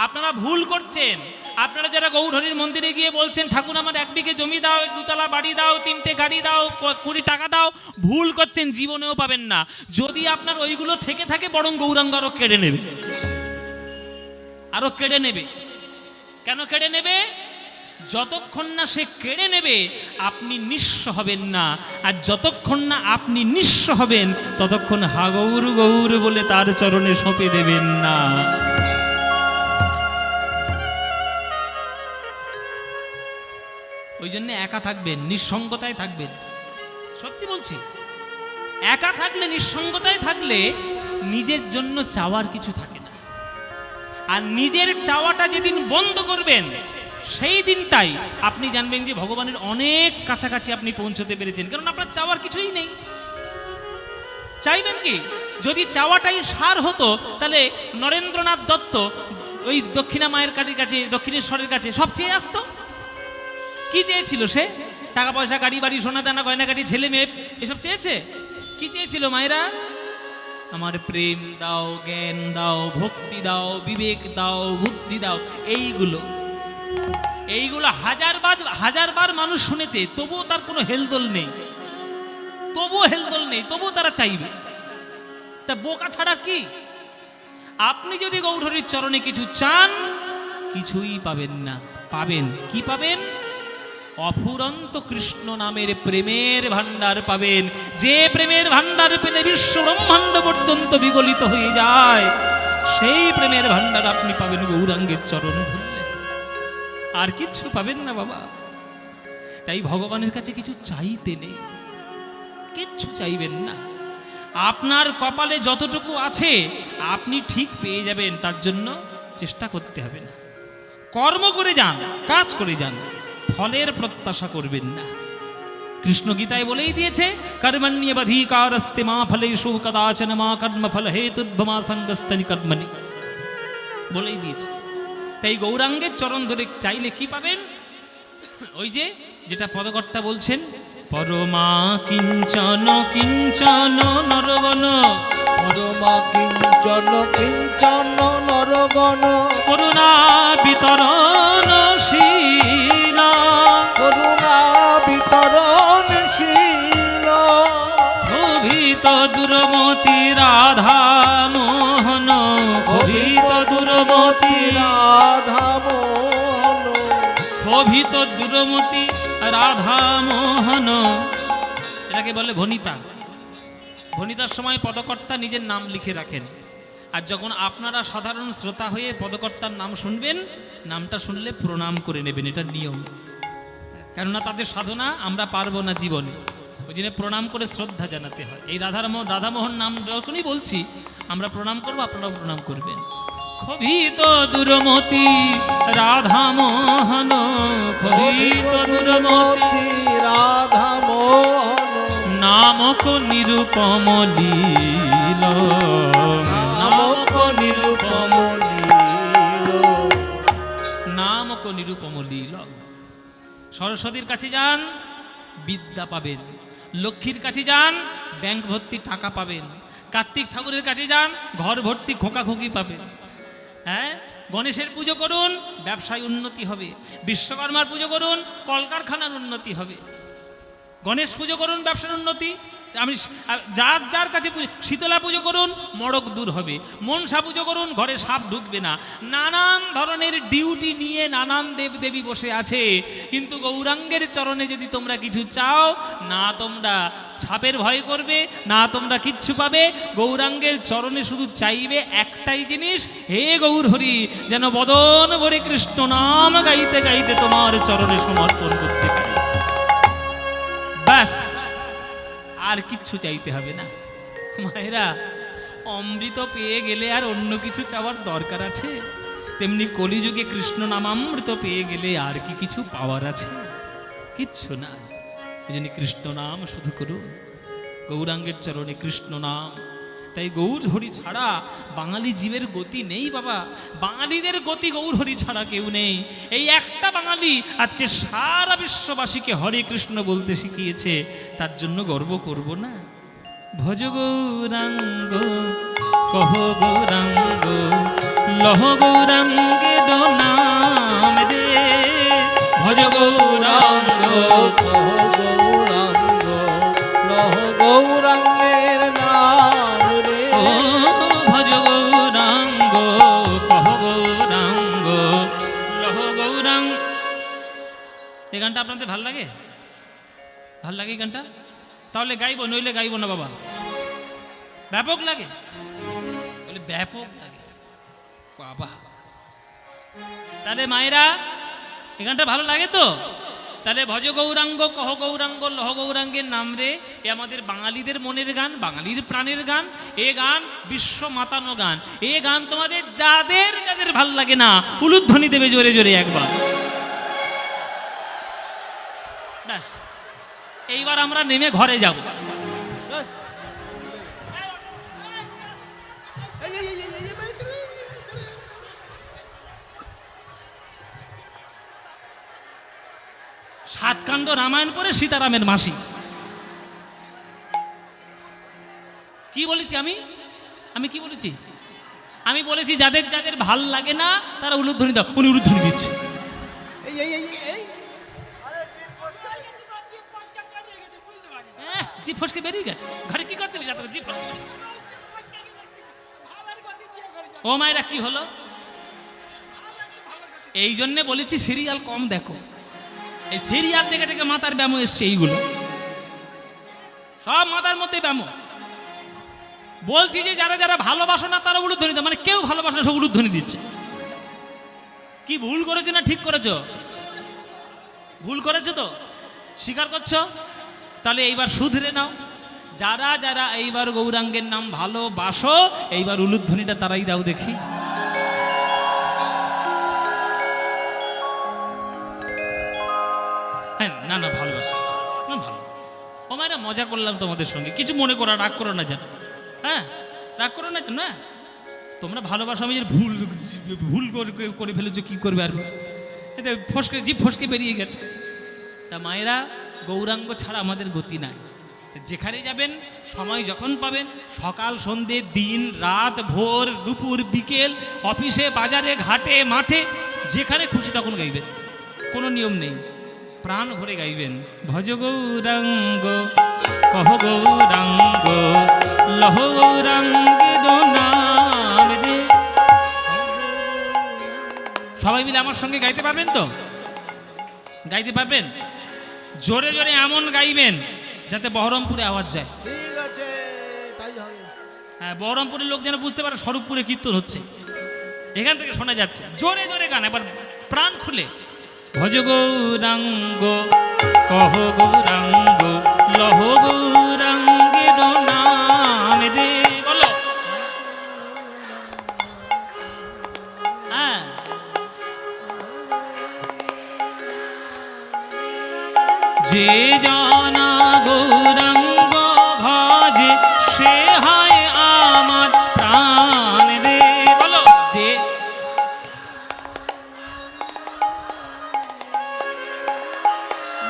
S1: আপনারা ভুল করছেন। আপনারা যারা গৌরহরির মন্দিরে গিয়ে বলছেন ঠাকুর আমার 1 বিঘে জমি দাও, 2তলা বাড়ি দাও, 3টে গাড়ি দাও, 20 টাকা দাও, ভুল করছেন, জীবনেও পাবেন না। যদি আপনার ওইগুলো থেকে থাকে, বরং গৌরাঙ্গ আরো কেড়ে নেবে, আরো কেড়ে নেবে। কেন কেড়ে নেবে? যতক্ষণ না সে কেড়ে নেবে আপনি নিঃস্ব হবেন না, আর যতক্ষণ না আপনি নিঃস্ব হবেন ততক্ষণ হা গৌর গৌর বলে তার চরণে সঁপে দেবেন না। ওই জন্য একা থাকবেন, নিঃসঙ্গতায় থাকবেন। সত্যি বলছি, একা থাকলে, নিঃসঙ্গতায় থাকলে নিজের জন্য চাওয়ার কিছু থাকে না। আর নিজের চাওয়াটা যেদিন বন্ধ করবেন সেই দিনটাই আপনি জানবেন যে ভগবানের অনেক কাছাকাছি আপনি পৌঁছতে পেরেছেন, কারণ আপনার চাওয়ার কিছুই নেই। চাইবেন কি? যদি চাওয়াটাই সার হতো তাহলে নরেন্দ্রনাথ দত্ত ওই দক্ষিণা মায়ের কাটির কাছে, দক্ষিণেশ্বরের কাছে সব চেয়ে আসতো। কি চেয়েছিল সে? টাকা পয়সা, গাড়ি বাড়ি, সোনা দানা, গয়নাগাটি, ছেলে মেয়ে, এসব চেয়েছে? কি চেয়েছিল মায়েরা? আমার প্রেম দাও, জ্ঞান দাও, ভক্তি দাও, বিবেক দাও, বুদ্ধি দাও। এইগুলো হাজারবার মানুষ শুনেছে, তবুও তার কোনো হেলদোল নেই, তবুও তারা চাইবে। তা বোকা ছাড়া কি? আপনি যদি গৌরহরির চরণে কিছু চান, কিছুই পাবেন না। পাবেন কি? পাবেন অফুরন্ত কৃষ্ণ নামের প্রেমের ভান্ডার পাবেন। যে প্রেমের ভান্ডার পেলে বিশ্ব ব্রহ্মাণ্ড পর্যন্ত বিগলিত হয়ে যায়, সেই প্রেমের ভান্ডার আপনি পাবেন গৌরাঙ্গের চরণ ধরলে, আর কিচ্ছু পাবেন না বাবা। তাই ভগবানের কাছে কিছু চাইতে নেই, কিচ্ছু চাইবেন না। আপনার কপালে যতটুকু আছে আপনি ঠিক পেয়ে যাবেন, তার জন্য চেষ্টা করতে হবে না। কর্ম করে যান, কাজ করে যান, ফলের প্রত্যাশা করবেন না। কৃষ্ণ গীতায় বলেই দিয়েছে, কর্মণ্যবধিকারস্তে মা ফলেষু কদাচন মা কর্মফল হেতুর্ভমা সঙ্গস্তনি কর্মণি, বলেই দিয়েছে। তাই গৌরাঙ্গের চরণ ধরে চাইলে কি পাবেন? ওই যে যেটা পদকর্তা বলছেন, পরমা কিঞ্চন কিঞ্চন নরগণ,
S2: পরমা কিঞ্চন কিঞ্চন নরগণ,
S1: করুণা বিতরণশীল,
S2: করুণা বিতরণশীল,
S1: ক্ষোভিত দুর্মতি রাধা মোহন, ক্ষোভিত দুর্মতি
S2: রাধা মোহন,
S1: ক্ষোভিত দুর্মতি রাধা মোহন। এটাকে বলে ভনিতা। ভনিতার সময় পদকর্তা নিজের নাম লিখে রাখেন, আর যখন আপনারা সাধারণ শ্রোতা হয়ে পদকর্তার নাম শুনবেন, নামটা শুনলে প্রণাম করে নেবেন, এটা নিয়ম। কেননা তাদের সাধনা আমরা পারবো না জীবনে, ওই জন্য প্রণাম করে শ্রদ্ধা জানাতে হয়। এই রাধামোহন নাম যখনই বলছি আমরা প্রণাম করবো, আপনারাও প্রণাম করবেন। ক্ষোভিত দুর্মতি রাধা মোহন, ক্ষোভিত দুর্মতি নামক নিরুপম লীল,
S2: নামক নিরুপম লীল।
S1: নামক নিরুপম লীল। সরস্বতীর কাছে যান, বিদ্যা পাবেন। লক্ষ্মীর কাছে যান, ব্যাংক ভর্তি টাকা পাবেন। কার্তিক ঠাকুরের কাছে যান, ঘর ভর্তি খোকাখুকি পাবেন। হ্যাঁ, গণেশের পুজো করুন, ব্যবসায় উন্নতি হবে। বিশ্বকর্মার পুজো করুন, কলকারখানার উন্নতি হবে। গণেশ পুজো করুন, ব্যবসার উন্নতি। আমি যার যার কাছে শীতলা পুজো করুন, মড়ক দূর হবে। মনসা পুজো করুন, ঘরে সাপ ঢুকবে না। নানান ধরনের ডিউটি নিয়ে নানান দেব দেবী বসে আছে, কিন্তু গৌরাঙ্গের চরণে যদি তোমরা কিছু চাও না, তোমরা সাপের ভয় করবে না, তোমরা কিচ্ছু পাবে। গৌরাঙ্গের চরণে শুধু চাইবে একটাই জিনিস, হে গৌর হরি, যেন বদন ভরে কৃষ্ণ নাম গাইতে গাইতে তোমার চরণে সমর্পণ করতে পারি। ব্যাস, আর কিচ্ছু চাইতে হবে না। মায়েরা, অমৃত পেয়ে গেলে আর অন্য কিছু চাওয়ার দরকার আছে? তেমনি কলিযুগে কৃষ্ণ নামামৃত পেয়ে গেলে আর কি কিছু পাওয়ার আছে? কিচ্ছু না। এই জন্য কৃষ্ণ নাম শুধু করুন, গৌরাঙ্গের চরণে কৃষ্ণ নাম। তাই গৌর হরি ছাড়া বাঙালি জীবের গতি নেই বাবা। বাঙালিদের গতি গৌর হরি ছাড়া কেউ নেই। এই একটা বাঙালি আজকে সারা বিশ্ববাসীকে হরে কৃষ্ণ বলতে শিখিয়েছে, তার জন্য গর্ব করব না? ভজ গৌরাঙ্গ কহ গৌরাঙ্গ লহ গৌরাঙ্গের নাম রে, ভজ গৌরাঙ্গ
S2: কহ গৌরাঙ্গ লহ গৌরাঙ্গের নাম রে।
S1: ও ভজ গৌরাঙ্গ কহ গৌরাঙ্গ লহ গৌরাঙ্গ। এই গানটা আপনাদের ভাল লাগে? ভাল লাগে এই গানটা? তাহলে গাইবো, নইলে গাইবো না বাবা। ব্যাপক লাগে, বলে ব্যাপক লাগে বাবা। তাহলে মায়েরা, এই গানটা ভালো লাগে তো? তাহলে ভজ গৌরাঙ্গ কহ গৌরাঙ্গ লহ গৌরাঙ্গের নাম রে, এ আমাদের বাঙালিদের মনের গান, বাঙালির প্রাণের গান। এ গান বিশ্ব মাতানো গান। এ গান তোমাদের যাদের যাদের ভাল লাগে না, উলুধ্বনি দেবে জোরে জোরে একবার। ব্যাস, এইবার আমরা নেমে ঘরে যাব। সাতকাণ্ড রামায়ণ পড়ে সীতারামের মাসি। কি বলেছি আমি? আমি কি বলেছি? আমি বলেছি যাদের যাদের ভাল লাগে না তারা উলুধ্বনি দাও। উনি উলুধ্বনি দিচ্ছে। জিভ ফসকে বেরিয়ে গেছে। ঘরে কি করতে জিভ ফসকে বেরিয়েছে। ও মায়েরা, কি হলো? এই জন্যে বলেছি সিরিয়াল কম দেখো। এই সিরিয়াল দেখে দেখে মাথার ব্যায়াম এসছে। এইগুলো সব মাথার মধ্যে ব্যায়াম। বলছি যে যারা যারা ভালোবাসো না তারা উলুধ্বনি দাও। মানে কেউ ভালোবাসো না, সব উলুধ্বনি দিচ্ছে। কি ভুল করেছো না ঠিক করেছো? ভুল করেছো তো স্বীকার করছো? তাহলে এইবার শুধরে নাও। যারা যারা এইবার গৌরাঙ্গের নাম ভালোবাসো, এইবার উলুধ্বনিটা তারাই দাও দেখি। হ্যাঁ, না না, ভালোবাসো না, ভালো। ও মায়েরা, মজা করলাম তোমাদের সঙ্গে, কিছু মনে করো, রাগ করো না যেন। হ্যাঁ, রাগ করো না যেন। তোমরা ভালোবাসো, আমি ভুল ভুল করে ফেলেছো, কি করবে আর? এতে ফসকে জিভ ফসকে বেরিয়ে গেছে। তা মায়েরা, গৌরাঙ্গ ছাড়া আমাদের গতি নাই। যেখানে যাবেন, সময় যখন পাবেন, সকাল সন্ধে, দিন রাত, ভোর দুপুর বিকেল, অফিসে বাজারে ঘাটে মাঠে, যেখানে খুশি তখন গাইবেন, কোনো নিয়ম নেই। প্রাণ ভরে গাইবেন। ভজ গৌরাঙ্গ কহ গৌরাঙ্গ লহ গৌরাঙ্গের নাম রে। সবাই মিলে আমার সঙ্গে গাইতে পারবেন তো? গাইতে পারবেন? জোরে জোরে এমন গাইবেন যাতে বহরমপুরে আওয়াজ যায়।
S2: ঠিক আছে, তাই হবে।
S1: হ্যাঁ, বহরমপুরের লোক যেন বুঝতে পারে স্বরূপপুরে কীর্তন হচ্ছে, এখান থেকে শোনা যাচ্ছে। জোরে জোরে গান, এবার প্রাণ খুলে। ভজ গৌরাঙ্গ কহ গৌরাঙ্গ লহ গৌরাঙ্গের নাম রে। বলো। হ্যাঁ, যে জানা গৌরাঙ্গ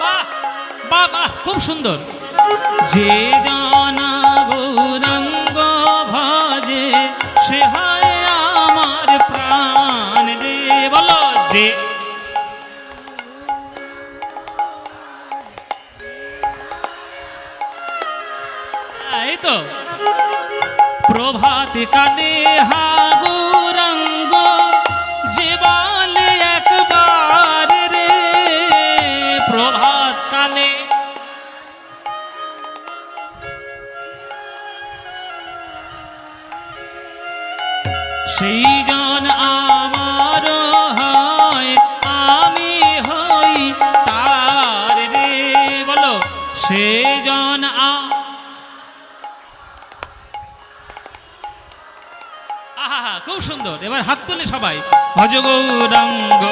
S1: বাহ বাহ বাহ, খুব সুন্দর। যে জানা গৌরাঙ্গ ভজে সে হয় আমার প্রাণ রে, বলো যে। এই তো প্রভাত কালে হা গৌরাঙ্গ যে বলে একবার রে, প্রভাত কালে সেই জন আমার হয় আমি হই তার রে, বলো সে জন আহা, খুব সুন্দর। এবার হাত তুলে সবাই ভজ গৌরাঙ্গ।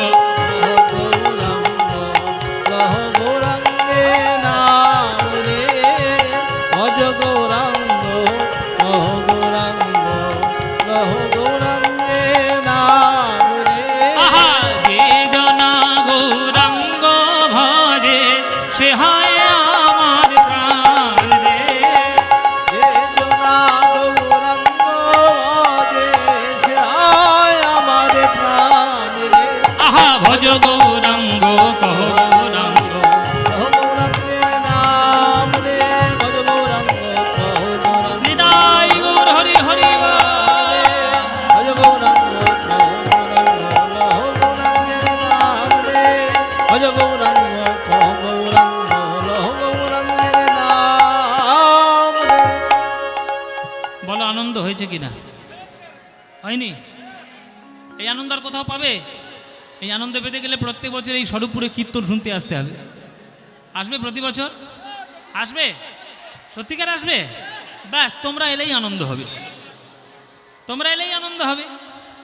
S2: লহ গৌরাঙ্গে নাম রে, ভজ গৌরাঙ্গ, লহ গৌরাঙ্গ, লহ গৌরাঙ্গে নাম রে।
S1: আহা, যে জনা গৌরাঙ্গ ভজে সে হয় আমার প্রাণ রে,
S2: যে জনা গৌরাঙ্গ ভজে সে হয় আমার প্রাণ রে।
S1: আহা ভজ গৌরাঙ্গ কহ গৌরাঙ্গ।
S2: লহ গৌরাঙ্গের নাম রে, ভজ গৌরাঙ্গ, লহ গৌরাঙ্গ,
S1: নিতাই গৌর হরি হরি বল।
S2: ভজ গৌরাঙ্গ, লহ গৌরাঙ্গ, লহ গৌরাঙ্গের নাম রে, ভজ গৌরাঙ্গ, লহ গৌরাঙ্গ, লহ গৌরাঙ্গের নাম রে।
S1: বলো আনন্দ হয়েছে কিনা? হয়নি? এই আনন্দ আর কোথাও পাবে? এই আনন্দ পেতে গেলে প্রত্যেক বছর এই স্বরূপপুরে কীর্তন শুনতে আসতে হবে। আসবে প্রতি বছর? আসবে? সত্যিকার আসবে? ব্যাস, তোমরা এলেই আনন্দ হবে, তোমরা এলেই আনন্দ হবে।